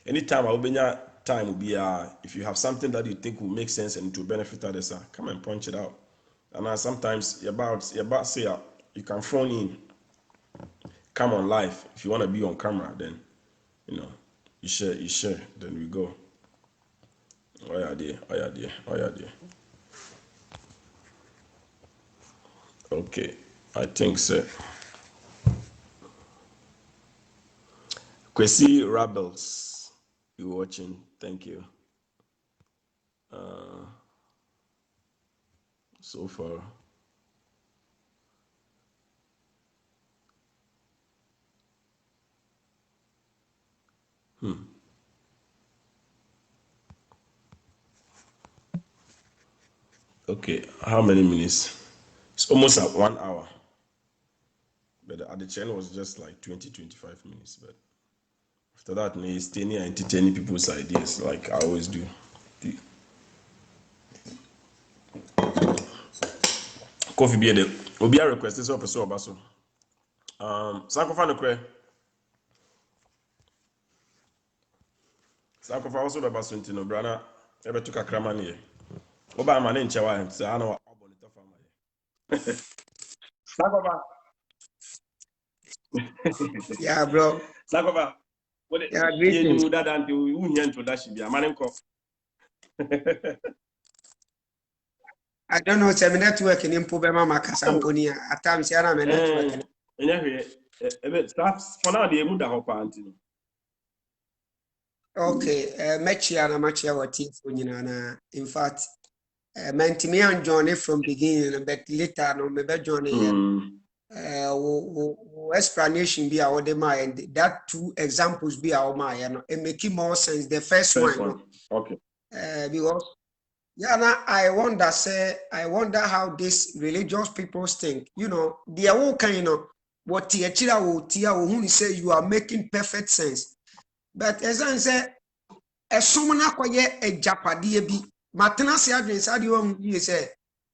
Anytime I open your time will be if you have something that you think will make sense and to benefit others, come and punch it out. And sometimes you're about say you can phone in, come on live. If you want to be on camera, then you know you share, then we go. Oh yeah dear. Okay, I think so. Kwesi Rebels, you watching? Thank you. So far. Okay, how many minutes? It's almost at 1 hour. But at the channel was just like 20-25 minutes. But after that, I stay near entertaining people's ideas like I always do. Coffee beer there. Will be a request. This officer Obaso. Sankofa no kwe. Sankofa also be baso ntino brana. Ebe tuka kramani ye. Oba mane nchewa nti ana wa abonita fama ye. Sankofa. Yeah, bro. Sankofa. Yeah, greetings. You dada nti unye introduction bi amane nko. I don't know, some network in Impubema Macasamponia. At times, I am a network. For now, the Muda Hopa. Okay, Machia, Machia, what team for you? In fact, meant me and Johnny from beginning, but later, no, maybe Johnny, explanation be our mind. That 2 examples be our mind, and making more sense. The first one. Okay. Because. Yeah, now I wonder how these religious people think. You know, they are all kind of what Tiachira will who say you are making perfect sense. But as I say, as someone acquire a Japadi be Matanasi address, you say,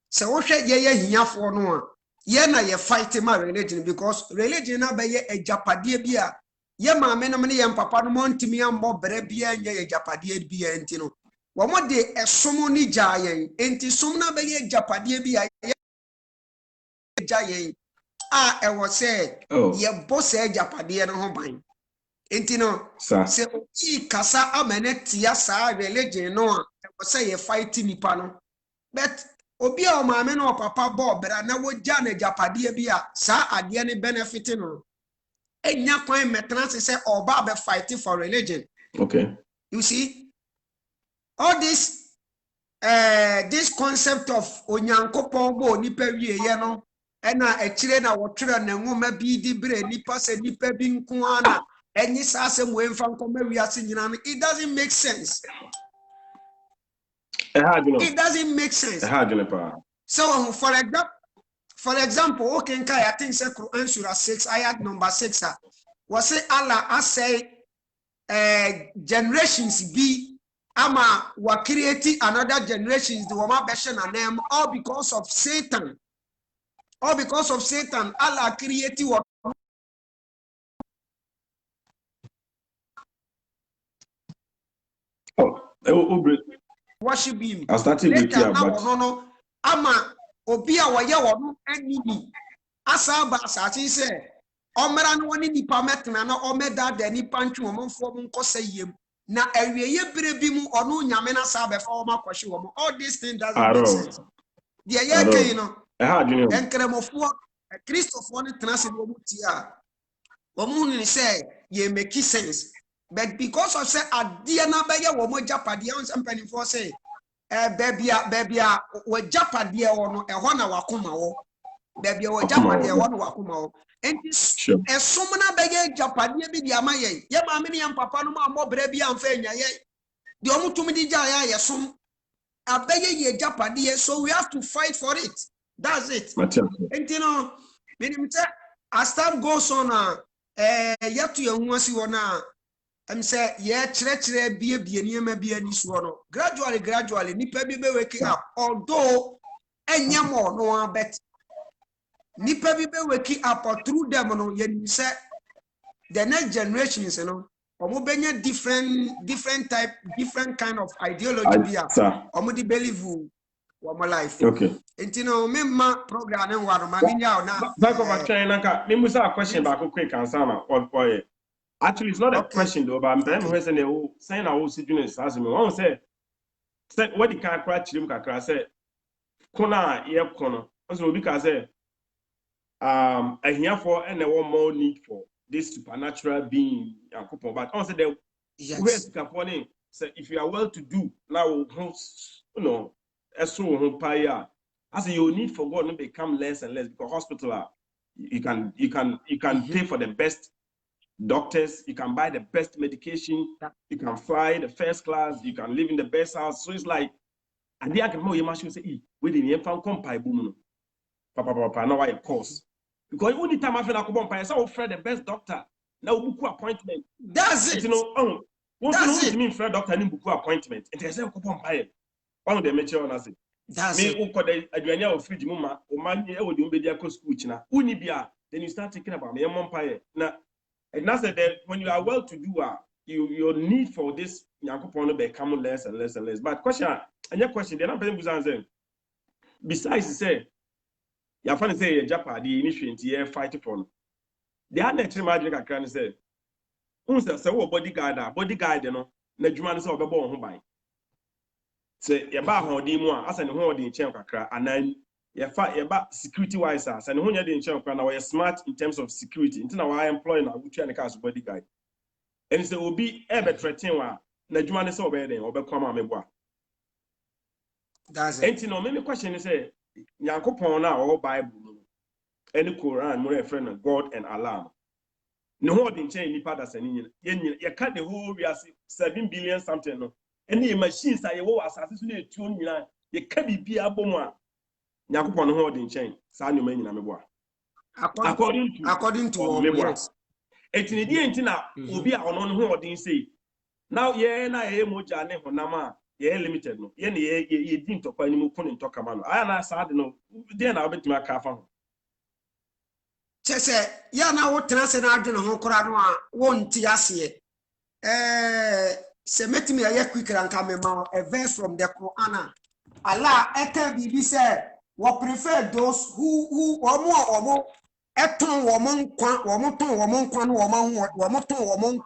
so what ye for no na ye fight my religion because religion na be a Japadi bia. Ye ma menamani and papa no montimi and more brebia and ye Japadi be antino. Wamo de esomoni jayen enti somna beye japade bia jayen ewo se ye boss japade no ho ban enti no se oki kasa amene tia sa religion no ewo se ye fight nipa no but obi a o maame no papa bo bra na wogya na japade bia sa ade ne benefit no enya kwan metena se oba be fight for religion. Okay, you see all this concept of onyankopon bo nipa wie ye no na ekire na wotwere na nwoma bi di bre nipa se nipa bi nko ana enyi sa asem we mfa nkoma wiase nyina no it doesn't make sense. It doesn't make sense. So for example okay I think say Quran surah 6 ayat number 6 was say Allah I say generations be ama wa create another generations the woman version and them all because of Satan. Allah create what worship him. I started with you, but no ama obi a waye wono enemy asaba asati say omera no woni nipa metena na omeda da nipa ntwe omfo mo nkosayem na awieye bere bi mu ono nyame na sa be fa o makwhye wo. All these things doesn't make sense. The year kai no enkremofo Christopher ne tenase wo mutia wo mu ni say ye make sense but because of say ade na be ye wo mo japade on somebody for say baby wo japade wo no ehọ na wakoma wo baby wo japade wo no wakoma wo enti esomna be ye japade bi dia maye ye ma me ne yam papa no ma mo bra bi amfa nya ye de omutumi di ja ya yesom abeye ye japade so we have to fight for it. That's it. And you know, as time goes on, yet to young ones you wanna, say, yeah, chre be any swallow. Gradually, nipa be waking up. Although, and yamo no bet. nipa bi be wake up through them no you say the next generations you know omo benya different type different kind of ideology bia omo di believe my life. Okay. Until no memma program and what my now. Back over China, me musa a question back quick answer na or actually it's not a question though, but I'm saying I will see students as me. One say what the car crash him kakra say kona ye kono. Also because say a here for and one more need for this supernatural being but also the where's the say if you are well to do now you know so as your need for God will become less and less because hospital you can pay for the best doctors, you can buy the best medication, you can fly the first class, you can live in the best house. So it's like and they can more you must say we didn't find compile boom papa now why course because only time I feel like compile so offer the best doctor now book appointment. That's it. You know that's it. Mean for doctor ni book appointment and they say compile one of the mature na say me ukode aduane a ofriji mu ma o man e wodi umbedi akọ school china uni bia then you start thinking about me empire na and that's that when you are well to do your need for this yakopon no become less and less and less but question and your question they not person say besides say your friend say japa the initiate here fight for no they are not imagine kakran say unse say wo bodyguard no na dwuma no say obebo ho ban say ye ba hodin mu a asa ne ho hodin chen kakra anan ye ba security wise asa ne ho nya de chen kakra na we smart in terms of security until na we employ na we try na cast bodyguard and say obi e be threaten wa na dwuma ne say obe den obekwa ma mebo that's it. Enti no me question is say Yankopon na o Bible no any Quran mo refer na God and Allah ne ho hodin chen nipa da sani ye ka the whole we are 7 billion something no any machines are you asase so na etuo nyina ye ka bibia bomu a Yakopon no hodin chen sa nyoma nyina mebo according to yes etini die ntina obi a ono no hodin say now ye na ye moja ne honam a ye limited no ye ne ye din tokwa ni mu ko ne toka ma no aya na sa de no die na obetuma ka fa ho chese ya na wo tena se na adwene ho kora no a wo nti ase se metimi ya quick ranka me ma a verse from the Quran Allah etel bibi say we prefer those who omo eton womo nkwa no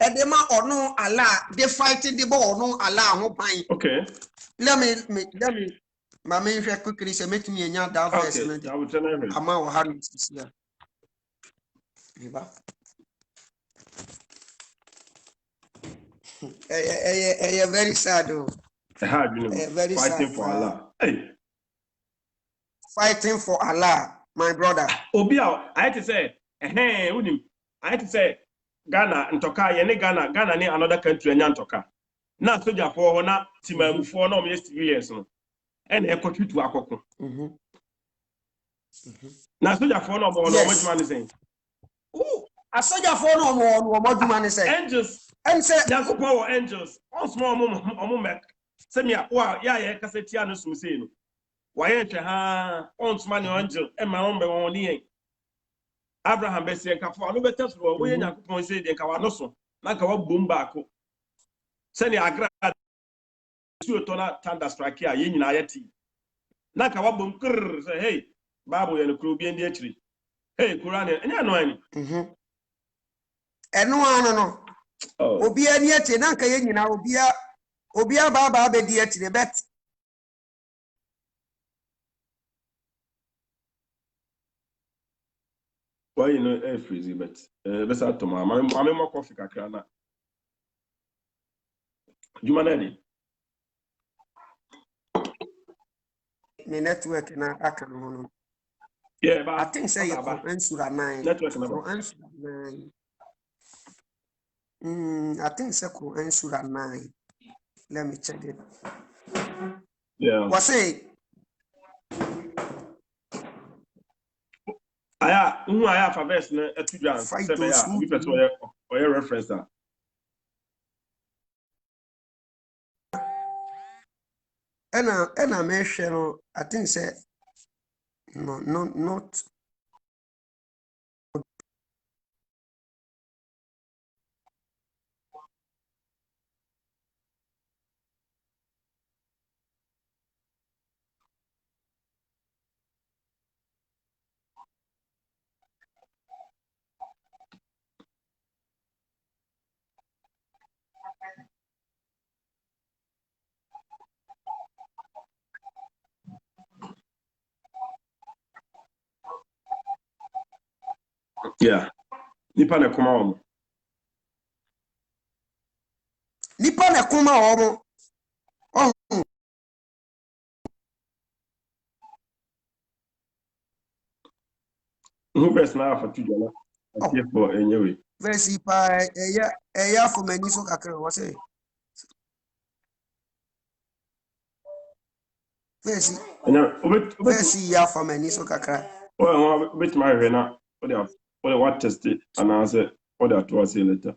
edema ono Allah they fighting the ball ono Allah ho ban. Okay, let me mama hwe quickly se metimi enya that verse no I will tell you ama wo ha no sisia biba very sad oh. fighting Very sad for Allah. Hey. Fighting for Allah, my brother. Obi I had to say, unim. I had to say, Ghana ntoka ye ne Ghana ne another country anya ntoka. Na soldier for na timamu for no me civilians no. And e kwatu tu akoko. Na soldier for no mo no moduma ne say. Oh, a soldier for no mo moduma ne say. Angels. And say Yakopon were angels. On small omo mek. Say me wa ya ye kasetia no sum say no. Why ha on small angel e ma on be won ni Abraham be say nka fo no better so we Yakopon say de nka wa no so na nka wa bom ba ko. Say ni agra tu to na thunder strike ya ye nyina yati. Na nka wa bom kr say hey Bible ye no kro bi ndi akiri. Hey Quran enya no ani. Eno ano no. Obi ani ati na nka ye nyina obi aba be di ati bet. Why you know air freeze but let's start to my more coffee kakra na. Juma nani? Me network na aka no. Yeah, but I think say you answer 9. Network na. Answer 9. I think say ko answer 9. Let me check it. Yeah. What say? Aya for verse na etudwan say be ya we person or your reference that. And I mention I think say no not Yeah. Nipa na kuma omo. Nipa na kuma omo. Oh. Who best na for two dollar? Okay for anyway. Versi pa eya for many so kakra what say. Versi ya for many so kakra. Oh, bit my rena. What test it and answer what that was later.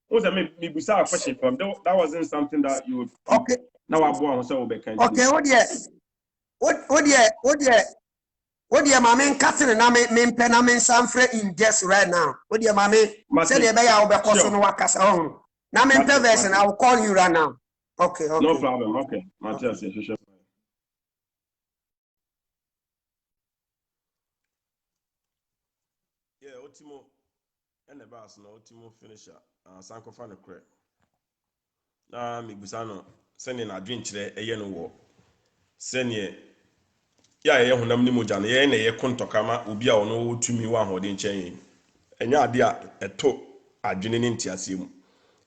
Was me bizarre question from that wasn't something that you would Okay. now I born so be kind. Okay, what dear mama Catherine na me mpe na me sanfre in guess right now. What dear mama say the be ya obekoso no wakasa on. Na me mpe verse and I will call you right now. Okay. No problem. Okay. Matthias, sure. Yeah, Otimo and the boss no Otimo finisher. Sanko fan of crack. Mibusano sending a drink today a yen war. Send ye. Yeah, honam ni mojan, ye na ye kontokama, ubia ono to me one holding chain. And ya dear a to a genin tiasim.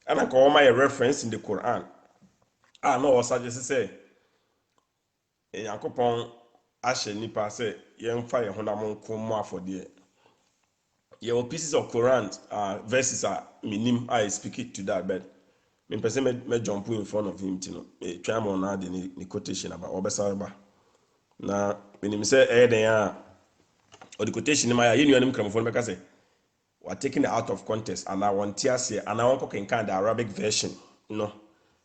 And I call my reference in the Quran. No, suggest say. Yankopon ashe nipa say yemfa ye honam nko mo afode. There were pieces of Quran, verses are minim. I speak it to that, but me person me jump in front of him, you know. Try more now the quotation about Obesaraba. Na minim say then or the quotation my you know him phone because say we're taking it out of context and I want to say and I want to kind the Arabic version, you know.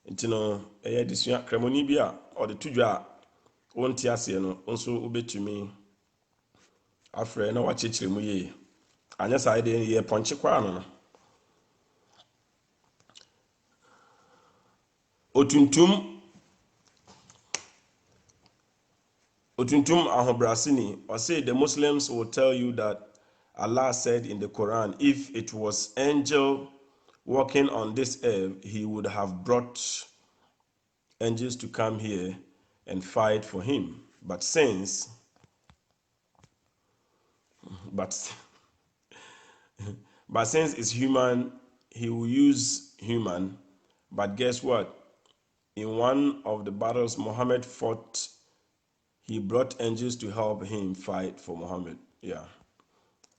You know, this year cremonibia or the tuja won't say no also obey to me. Afre na wa chechire mu ye. Anya sa ide ye ponche kwa no. Otuntum ahobrasini or say the Muslims will tell you that Allah said in the Quran, if it was angel walking on this earth, he would have brought angels to come here and fight for him. But since it's human, he will use human. But guess what? In one of the battles Muhammad fought, he brought angels to help him fight for Muhammad. Yeah.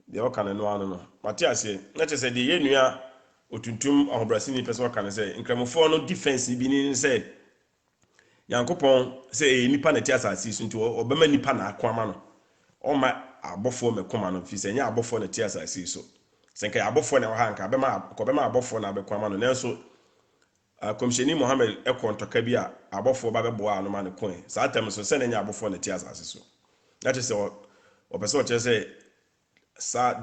They all can know no. Matthias say, na che say the yenua otuntum ahobrasini person kan say nkramofo no defense bi ni say Yankopon say nipa na ti asase so nti obema nipa na akwama no. O ma abofo mekoma no fi say nya abofo na ti asase so. Senka abofo na ha nka bema abofo na abekwama no. Nanso komsheni Muhammad ekontoka bi a abofo ba beboa no ma ne koe. Sa atem so se na nya abofo na ti asase so. Na che say o person che say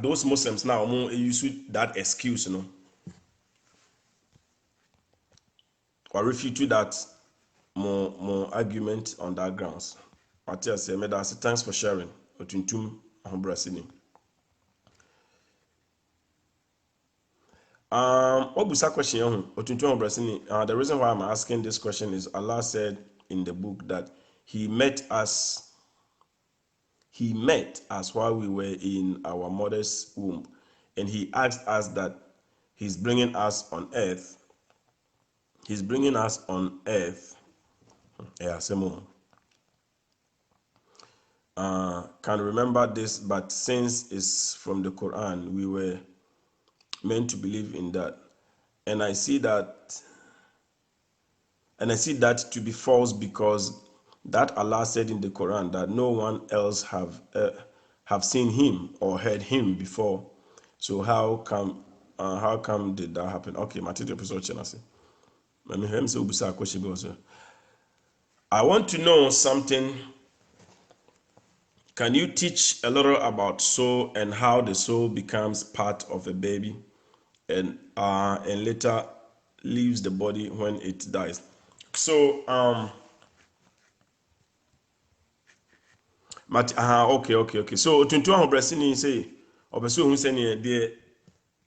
those Muslims now use that excuse, you know, or refute that more argument on that grounds. Matthias say, "Medasi, thanks for sharing." Otuntum ahobrasini. Obusa question otuntum ahobrasini. The reason why I'm asking this question is Allah said in the book that He met us while we were in our mother's womb, and He asked us that He's bringing us on earth. Yeah, Semo. Can remember this, but since it's from the Quran, we were meant to believe in that. And I see that to be false because that Allah said in the Quran that no one else have seen him or heard him before. So how come did that happen? Okay, material episode channel. Let me hear say ubusa question also. I want to know something. Can you teach a little about soul and how the soul becomes part of a baby and later leaves the body when it dies? So okay. So tuntu ahobrɛse ni say obeso hu sɛ ne de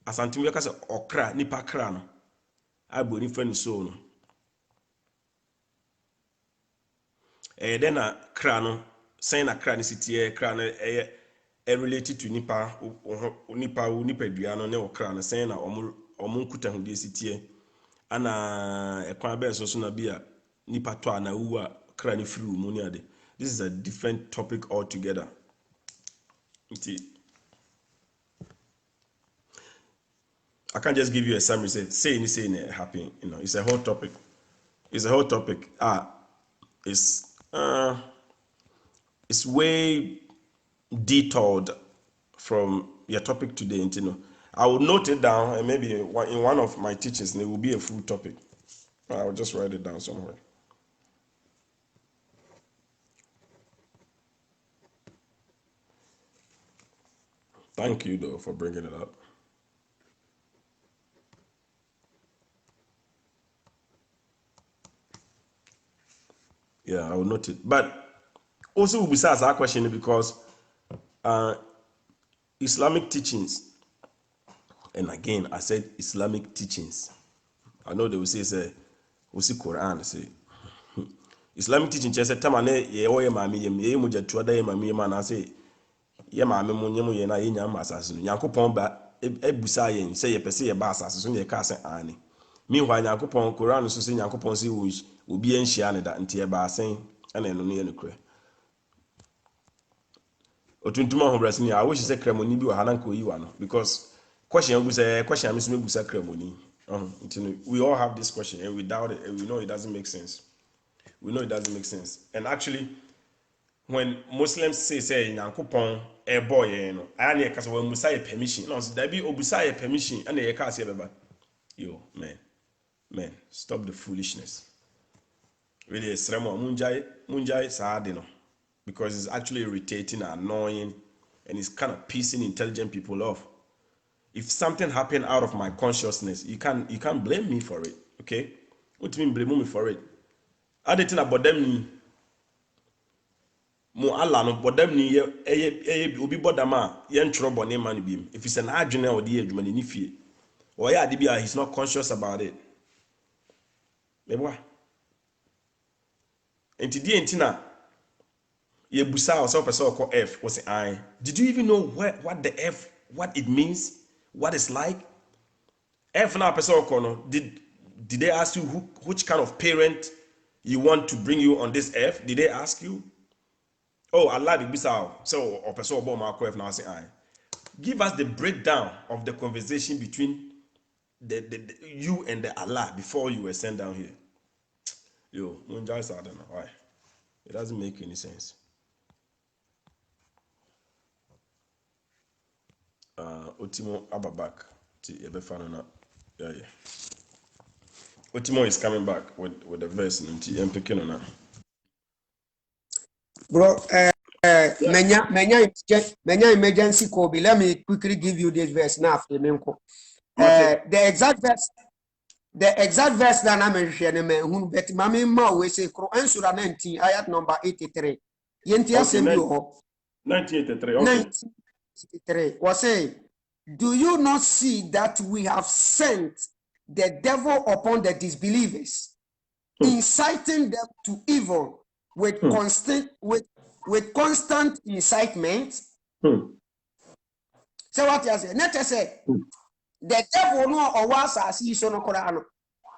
asantim yɛ ka sɛ okra nipa kra no abo ni fa ni soul no. Den na kra no sɛn na kra no sitie kra no related to nipa duano ne okra na saying na omo kuta hu de sitie ana ekwan be so na bia nipa to ana wu a kra ne free mu ne ade. This is a different topic altogether. I can't just give you a summary say it happen, you know. It's a whole topic. It's way detoured from your topic today, you know. I will note it down, and maybe in one of my teachings it will be a full topic. I'll just write it down somewhere. Thank you though for bringing it up. Yeah, I will note it. But also we'll be asked that question because Islamic teachings, and again I said Islamic teachings. I know they will say we see Quran say Islamic teaching just say tamane ye o ye mami ye mu jetu ada ye mami ma na say ye mami mu nyemu ye na ye nyam asase no Yakopon ba ebusa ye say ye pese ye ba asase so ye ka say ani. Meanwhile Yakopon Quran so say Yakopon say obi enhia ne da nti ye ba asen na eno no ye nokre. Otuntuma ho brasini I wish say kremoni bi wa hanan ko yi wa no because question we say question me so me busa kremoni. We all have this question and we doubt it and we know it doesn't make sense. And actually, when Muslims say Nyankopon e boy no, I na kasa we musa permission. No, so there be obusa permission and e ka say beba. Yo, man, stop the foolishness. Really, esremo munjai saade no, because it's actually irritating and annoying, and it's kind of pissing intelligent people off. If something happened out of my consciousness, you can't blame me for it. Okay, what do you mean blame me for it? Other thing about them mo Allah no bodam ni ye obi bodama ye ntro bone man biem. If it's an adwene or the adwuma ni fie or ya de bia he's not conscious about it. Meboa enti die entina ye busa o so person call F was I. Did you even know what the F, what it means, what it's like? F na person call no did they ask you which kind of parent you want to bring you on this earth? Did they ask you? Oh, Allah the bisa. So, or person about my F now say I. Give us the breakdown of the conversation between the you and the Allah before you were sent down here. Yo, I don't know why. It doesn't make any sense. Otimo Ababak. Yeah. Otimo is coming back with the verse and picking on that. Bro, menya emergency call. Let me quickly give you this verse now. The exact verse that I'm mentioning, but Mami Ma we say Quran Surah 19, ayat number 83. Yentia Semio 1983. Okay. 1983. Was say, do you not see that we have sent the devil upon the disbelievers, inciting them to evil with constant incitement? So what you say? Let us say the devil no or was as he so no Quran.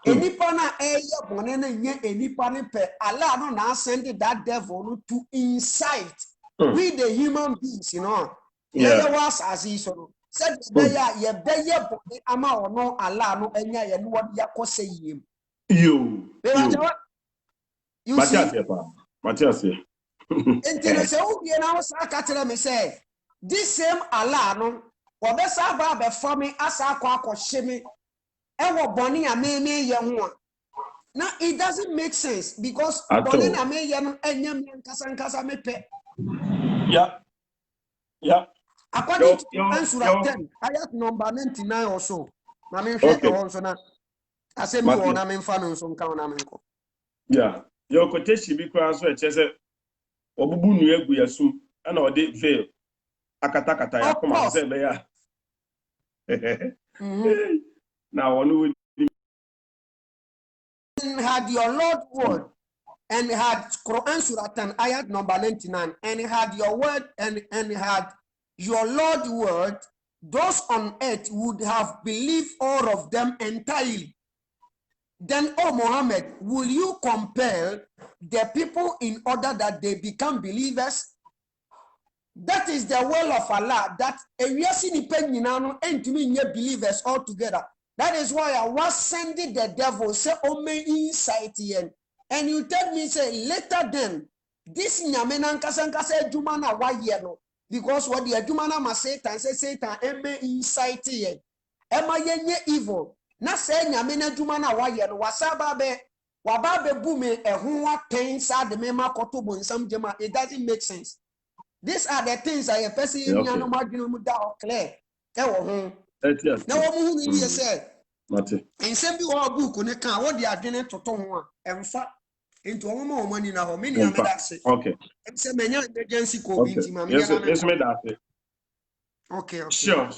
Enipa na eye bone na nye enipa ne pe Allah no na send that devil no to incite we the human beings, you know. Yeah, was as he so said ye beye bone ama ono Allah no enya ye no what yakose yim. You see, Matthias. until say obi na wo sa ka tell me say this same Allah no obesa ba for me asa akwa me ewo boni a me ye ho. Now it doesn't make sense because boni na me ye no enyam nkasa me pe. Yeah. According to Surah 10, ayat number 99 or so. Na me hwe e won so na asem bi won na me mfa no so nka na me nko. Yeah. Your quotation be kwa so e chese obubu nu egu yasum na o de veil akatakata ya koma se be ya. Now one had your Lord word and had Quran Surah 10 ayat number 99 and had your word and had your Lord's word, those on earth would have believed all of them entirely. Then, oh Muhammad, will you compel the people in order that they become believers? That is the will of Allah, that we are seeing and to me believers altogether. That is why I was sending the devil, say, oh, me insight here. And you tell me, say, later then, this nyamenan kasankasa jumana wa yeno. Because what the jumana ma Satan, say Satan, eme insight here. Ema yenye evil. Na say nyamena jumana wa yeno. Wasababe, wababe bume, huwa ten sa de mema kotobo in some jema. It doesn't make sense. These are the things I person in Okay. clear. Now, Now, say, and send you all book on a car, what they are doing to Tom and fat into a woman money now. Many are made. Okay. It's a many emergency call. Yes, made that. Okay. Sure.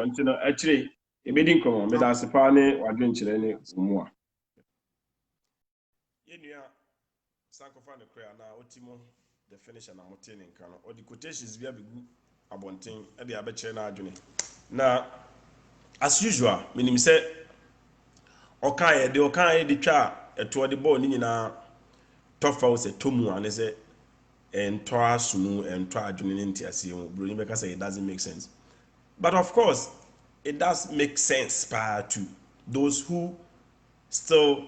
Until actually, a meeting come on, made us a pane or drink any more. Sanctifying the prayer now, Otimo, the finish and I'm obtaining canon, or the quotations we have a good abonting at the abature now. As usual, meaning say, okay, the cha toward the bone in a tough house a tomu and they say, and twa sumu and twa juninity as you bring because it doesn't make sense. But of course, it does make sense to those who still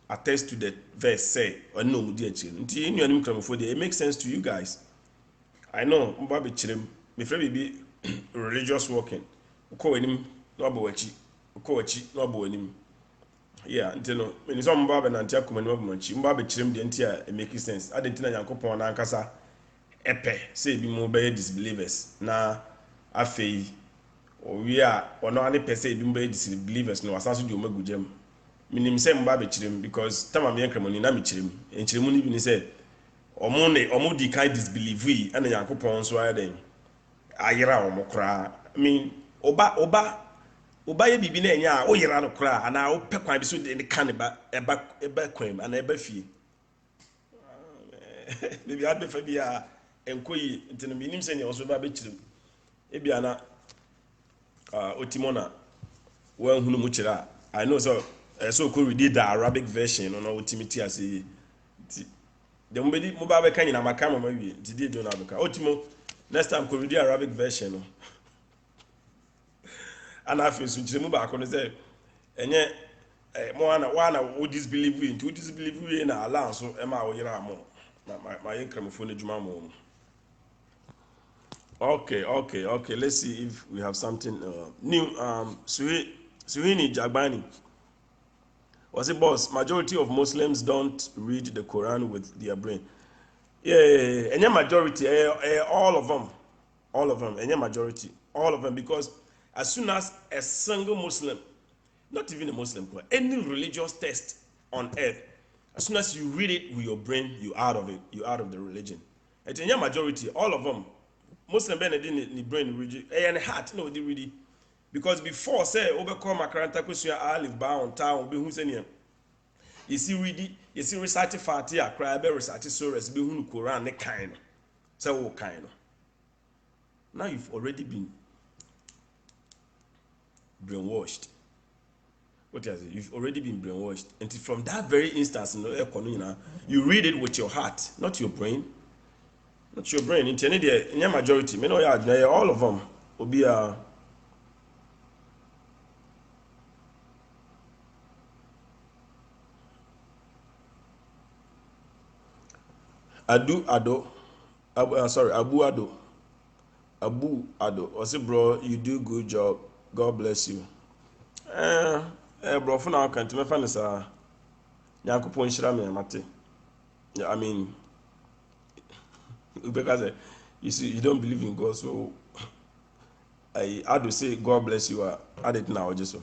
attest to the verse say, or no, dear children. It makes sense to you guys. I know, Mbabi Chirim, my friend be religious walking. No boachi, no boanim. Yeah, until no, when it's on Bob and Antiakum and Mobachi, Mbabi Chim the entire it makes sense. I didn't know Yankopon and Kasa epe, say be mobile disbelievers. Na afe, or we are, or no any per se be disbelievers, no assassin you make gem. Minim say Mbabi Chim because Tama Yankramon in Amichim, and Chimuni even said, or Modi kind disbelieve we, and the Yankopon so I then. Ayera or Mokra, I mean, Oba ye bibi na enya o yera no kra ana o pe kwan bi so de kan ba eba kwam ana eba fie bibi ade fa bia enkoyi ntino minim se ne oso ba be kirim e bia na otimona wan hunu mu kira I know so ko read the Arabic version no otimiti ase de mo ba be kan nyina maka mama wie didi do na beka otimo next time ko read the Arabic version no and I feel so Jimu back on say, and yet, one would disbelieve you into disbelieve you in a land, so am I or Yeramo, my income for the Jumamo. Okay, let's see if we have something new. Suhini Jagbani was it boss? Majority of Muslims don't read the Quran with their brain. Yeah, and your majority, all of them, and your majority, all of them, because as soon as a single Muslim, not even a Muslim, any religious text on earth, as soon as you read it with your brain, you're out of it. You're out of the religion. And in your majority, all of them, Muslim ben didn't brain read and heart no they read it. Because before say overcome makaranta kusua alif ba on town be hu senior. You see read it, you see recite Fatiha, cry be recite surahs be hu Quran ne kind. Say what kind. Now you've already been brainwashed. What is it? You've already been brainwashed. And from that very instance, you read it with your heart, not your brain. Not your brain. In your majority, all of them will be Abu Ado. Abu Ado. I say, bro, you do good job. God bless you. Bro, for now, can't me find this. Yakupon Shirame Mate. Yeah, I mean, because you see, you don't believe in God, so I had to say, God bless you. I did now, just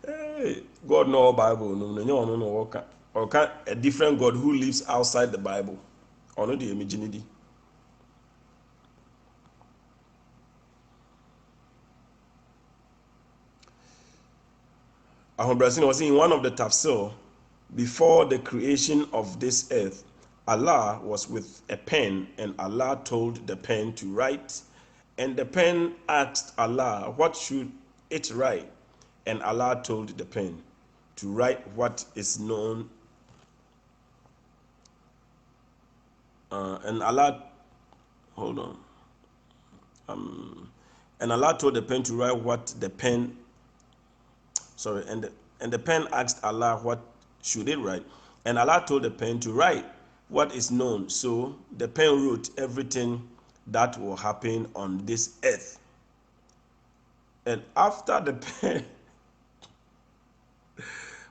hey, God know Bible. No. Or a different God who lives outside the Bible, or not the imaginity. Ahom Brazil was in one of the tafsir before the creation of this earth. Allah was with a pen, and Allah told the pen to write. And the pen asked Allah, what should it write? And Allah told the pen to write what is known. And Allah, hold on. And Allah told the pen to write what the pen. Sorry, and the pen asked Allah, what should it write? And Allah told the pen to write what is known. So the pen wrote everything that will happen on this earth. And after the pen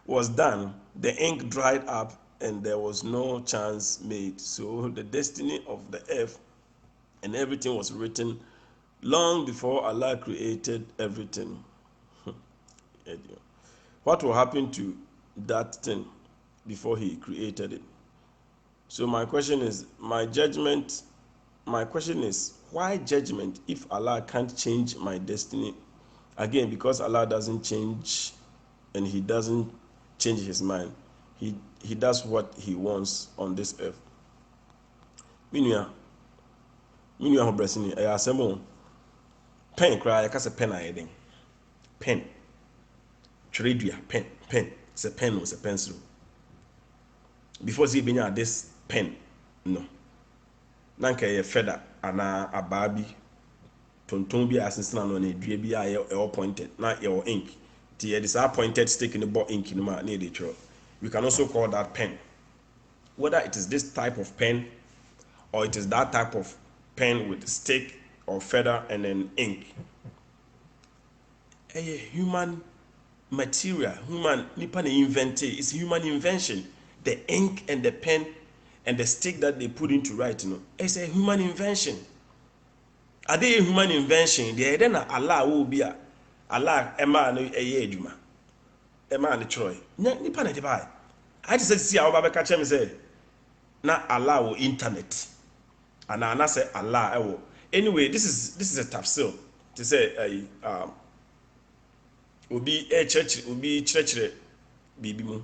was done, the ink dried up and there was no chance made. So the destiny of the earth and everything was written long before Allah created everything. What will happen to that thing before he created it? So my question is, why judgment if Allah can't change my destiny? Again, because Allah doesn't change and he doesn't change his mind. He does what he wants on this earth. Minua ho bresini e asemo pen cry I say pen ayedin. Pen. Tredua pen. It's a pen or it's a pencil. Before see benya this pen. No. Nanka ye feather ana ababi tonton bi asensena no na dua bi a e pointed na ye ink. It is a pointed stick in the board ink in ma near the throw. We can also call that pen. Whether it is this type of pen or it is that type of pen with stick or feather and then ink. A human material, human nipa na invent it. It's human invention. The ink and the pen and the stick that they put into writing, it's a human invention. Are they a human invention? They then Allah will be a Allah Emma no edwuma. Emma and Troy. Nipa na divide. I just see our Baba catch him say na Allah will internet. And I say Allah I will. Anyway, this is a tafsir to say obi a church bibi mu.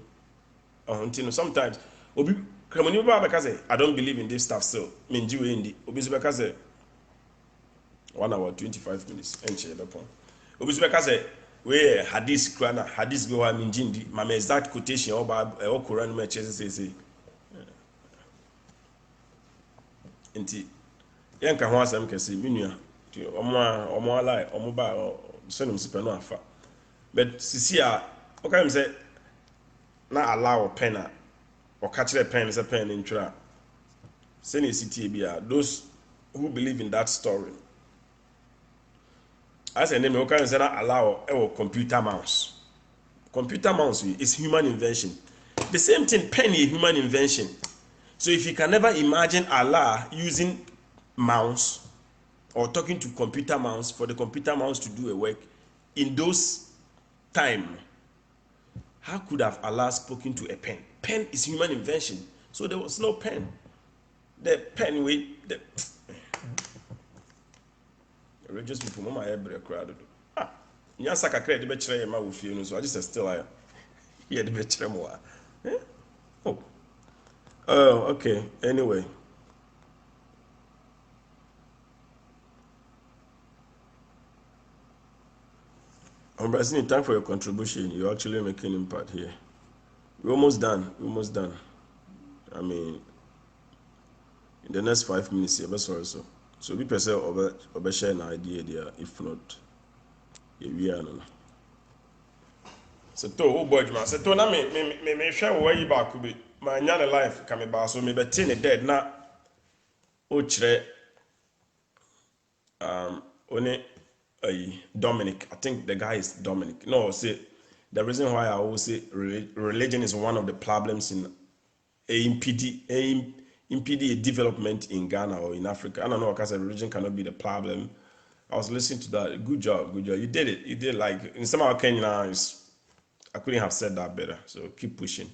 Sometimes obi kramoni Baba say I don't believe in this tafsir. Menji we ndi. Obi so say 1 hour 25 minutes enche the point. Obi so say we hadith krana hadith go ha menji ndi mama exact quotation oba e Quran ma chese say nti yenka ho asem kese menua ti omo alai omo ba sonim sipe no afa but sisi a okay me say na allow pen a o ka kire pen say pen ntwira say na city bia those who believe in that story as a name okay say na allow computer mouse is human invention. The same thing pen is human invention. So if you can never imagine Allah using mouse or talking to computer mouse for the computer mouse to do a work in those time, how could have Allah spoken to a pen? Pen is human invention. So there was no pen. The pen with the religious people, mama every crowd. Nyansa kakra de be kire ma wo fie no so I just still I here de be kire mo a. Oh, okay. Anyway. Brazil, thank for your contribution. You're actually making impact here. We're almost done. I mean, in the next 5 minutes here, that's also. So be person over share an idea there. If not, we are no. So to oh boy, man. So to na me share where you back be. My nyane life can be back. So me be tin dead na. O chire only Dominic. I think the guy is Dominic. No, see the reason why I always say religion is one of the problems in impede development in Ghana or in Africa. I don't know because religion cannot be the problem. I was listening to that. Good job. You did it. You did like in some of Kenya. I couldn't have said that better. So keep pushing.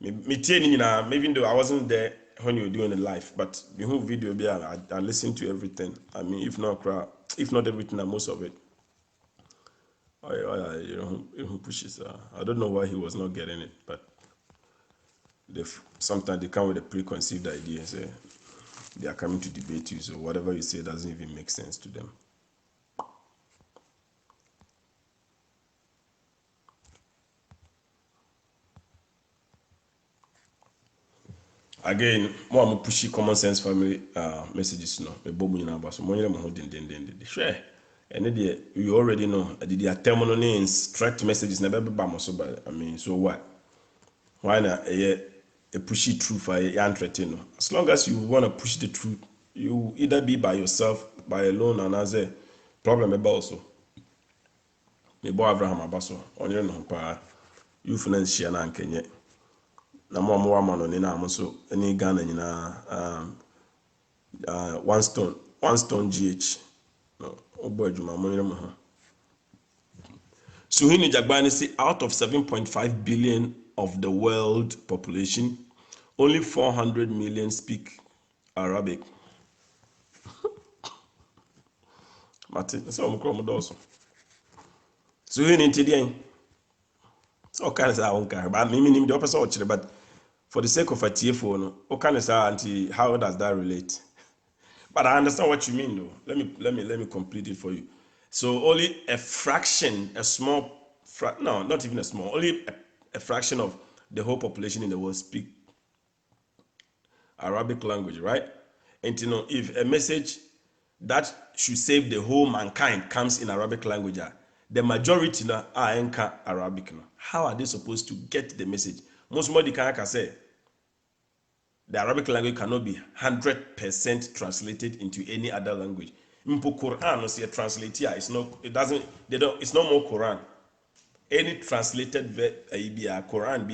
Even though I wasn't there when you were doing the live, but the whole video, I listened to everything. I mean, if not everything, most of it. He pushes. I don't know why he was not getting it, but sometimes they come with a preconceived idea. Say they are coming to debate you, so whatever you say doesn't even make sense to them. Again, more pushy common sense family messages. No, a boom in our so money more than share. And you already know the terminal names, direct messages never be bam so bad. I mean, so what? Why not a pushy truth for a entertain? As long as you want to push the truth, you either be by yourself, by alone, and as a problem about also. Me boy Abraham Abaso, on your no pa, you finance share na Kenya. Na mo mo ama no ni na so any Ghana nyina one stone GH. No, obo adwuma mo nyina mo ha. Suhini Jagbani say out of 7.5 billion of the world population, only 400 million speak Arabic. Mate, so I'm call also. Suhini Tidian. So kind of say I won't care, but me the opposite, but for the sake of a TFO, no, what kind of say how does that relate? But I understand what you mean, though. Let me complete it for you. So only a fraction, a small, no, not even a small, only a fraction of the whole population in the world speak Arabic language, right? And if a message that should save the whole mankind comes in Arabic language, the majority now are enka Arabic. How are they supposed to get the message? Most more can say the Arabic language cannot be 100% translated into any other language. Mpo Quran, see, translate here. It's not. It doesn't. They don't. It's not more Quran. Any translated Quran,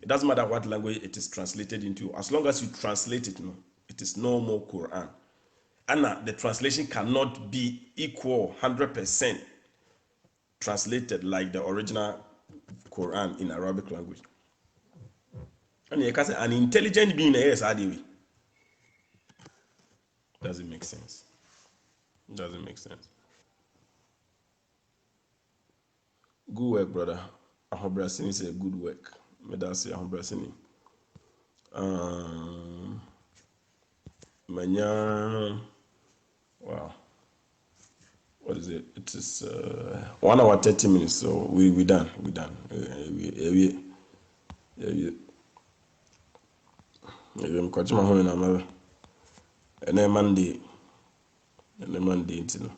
it doesn't matter what language it is translated into. As long as you translate it, no, it is no more Quran. And the translation cannot be equal 100% translated like the original Quran in Arabic language. And you can say an intelligent being is way. Doesn't make sense. Doesn't make sense. Good work, brother. Ahobrasini say good work. Meda say Ahobrasini. Manya. Wow. What is it? It is 1 hour 30 minutes. So we done. We done. I'm catching my home in America. And then Monday. Intino.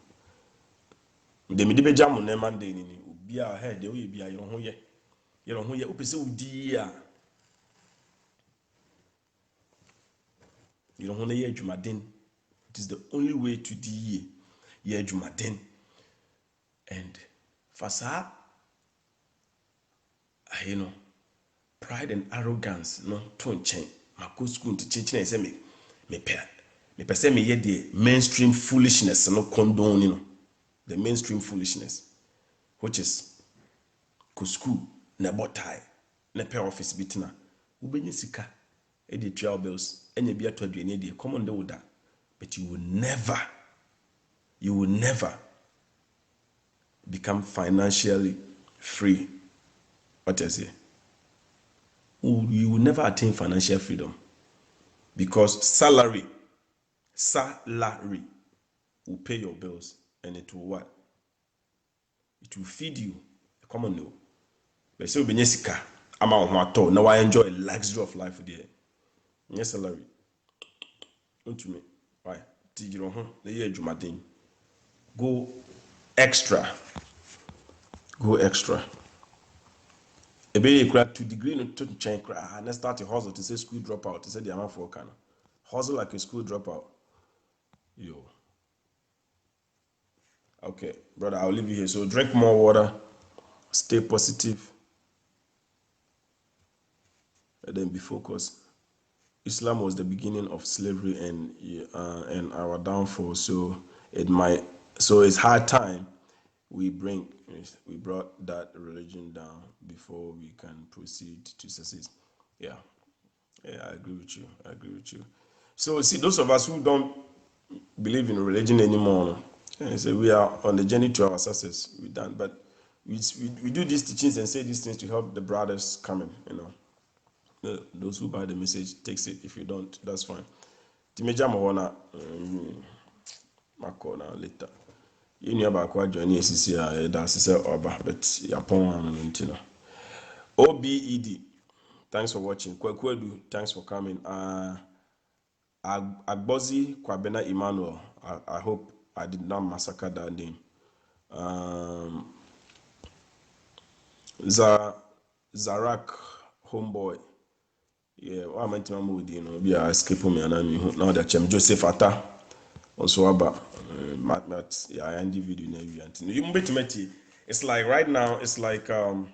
The midibe jam on Monday ni obi a head the way be a your ho ye opese udi a your ho na ye adwumaden. It is the only way to di ye adwumaden. And fasa pride and arrogance no to nchen mako school to chinchina say me say me ye the mainstream foolishness no condone the mainstream foolishness, which is school na botai na pay office bitina ubenye sika e the trial bills enya bi ato aduane de common de woda, but you will never become financially free. What I say, you will never attain financial freedom, because salary will pay your bills, and it will what? It will feed you. Common no. But so benye sika ama ho ato na why enjoy a luxury of life there. Yes, salary. Don't you me? Why? Tijiro ho na ye adwumaden. Go extra. Ebe ye kura 2 degree no to chen kura na start a hustle to say school dropout to say the amount for kana. Hustle like a school dropout. Yo. Okay, brother, I'll leave you here. So drink more water, stay positive, and then be focused. Islam was the beginning of slavery and our downfall. So it's hard time we brought that religion down before we can proceed to succeed. Yeah, I agree with you. So see, those of us who don't believe in religion anymore, so we are on the journey to our success. We're done, but we do these teachings and say these things to help the brothers coming. Those who buy the message takes it. If you don't, that's fine. Timeja Mahona, Makona later. You knew about quite joining ACC, that's Oba, but Yapon and OBED, thanks for watching. Kwaku, thanks for coming. Agbozi Kwabena Emmanuel, I hope I did not massacre that name. Zarak Homeboy. Yeah, what I meant to move, be a escape me and now that I'm Joseph Atta also about mathematics. Yeah, I end the video now. You bet me. It's like right now, it's like 1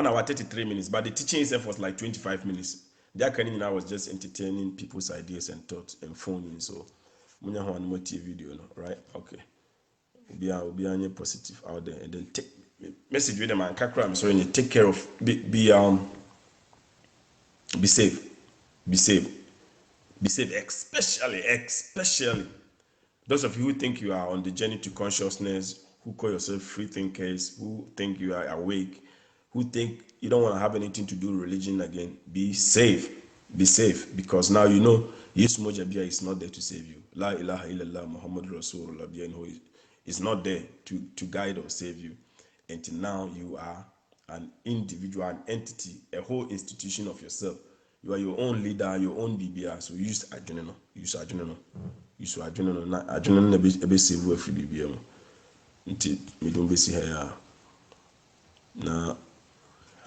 hour 33 minutes, but the teaching itself was like 25 minutes. That kind I was just entertaining people's ideas and thoughts and phoning. So, munya ho an video, right? Okay. Be any positive out there, and then take message with them and kakra. So you take care of be safe, be safe, be safe. Especially those of you who think you are on the journey to consciousness, who call yourself free thinkers, who think you are awake, who think you don't want to have anything to do with religion again. Be safe, because now you know Yesu Moja Bia is not there to save you. La ilaha illallah Muhammad Rasulullah is not there to guide or save you. Until now, you are an individual, an entity, a whole institution of yourself. You are your own leader, your own BBR. So use adrenaline. Use adrenaline. Na adrenaline na be save you free BBR. Until me don't be see here. Now,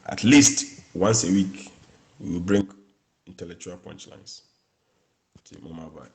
at least once a week, we will bring intellectual punchlines. Mama bye.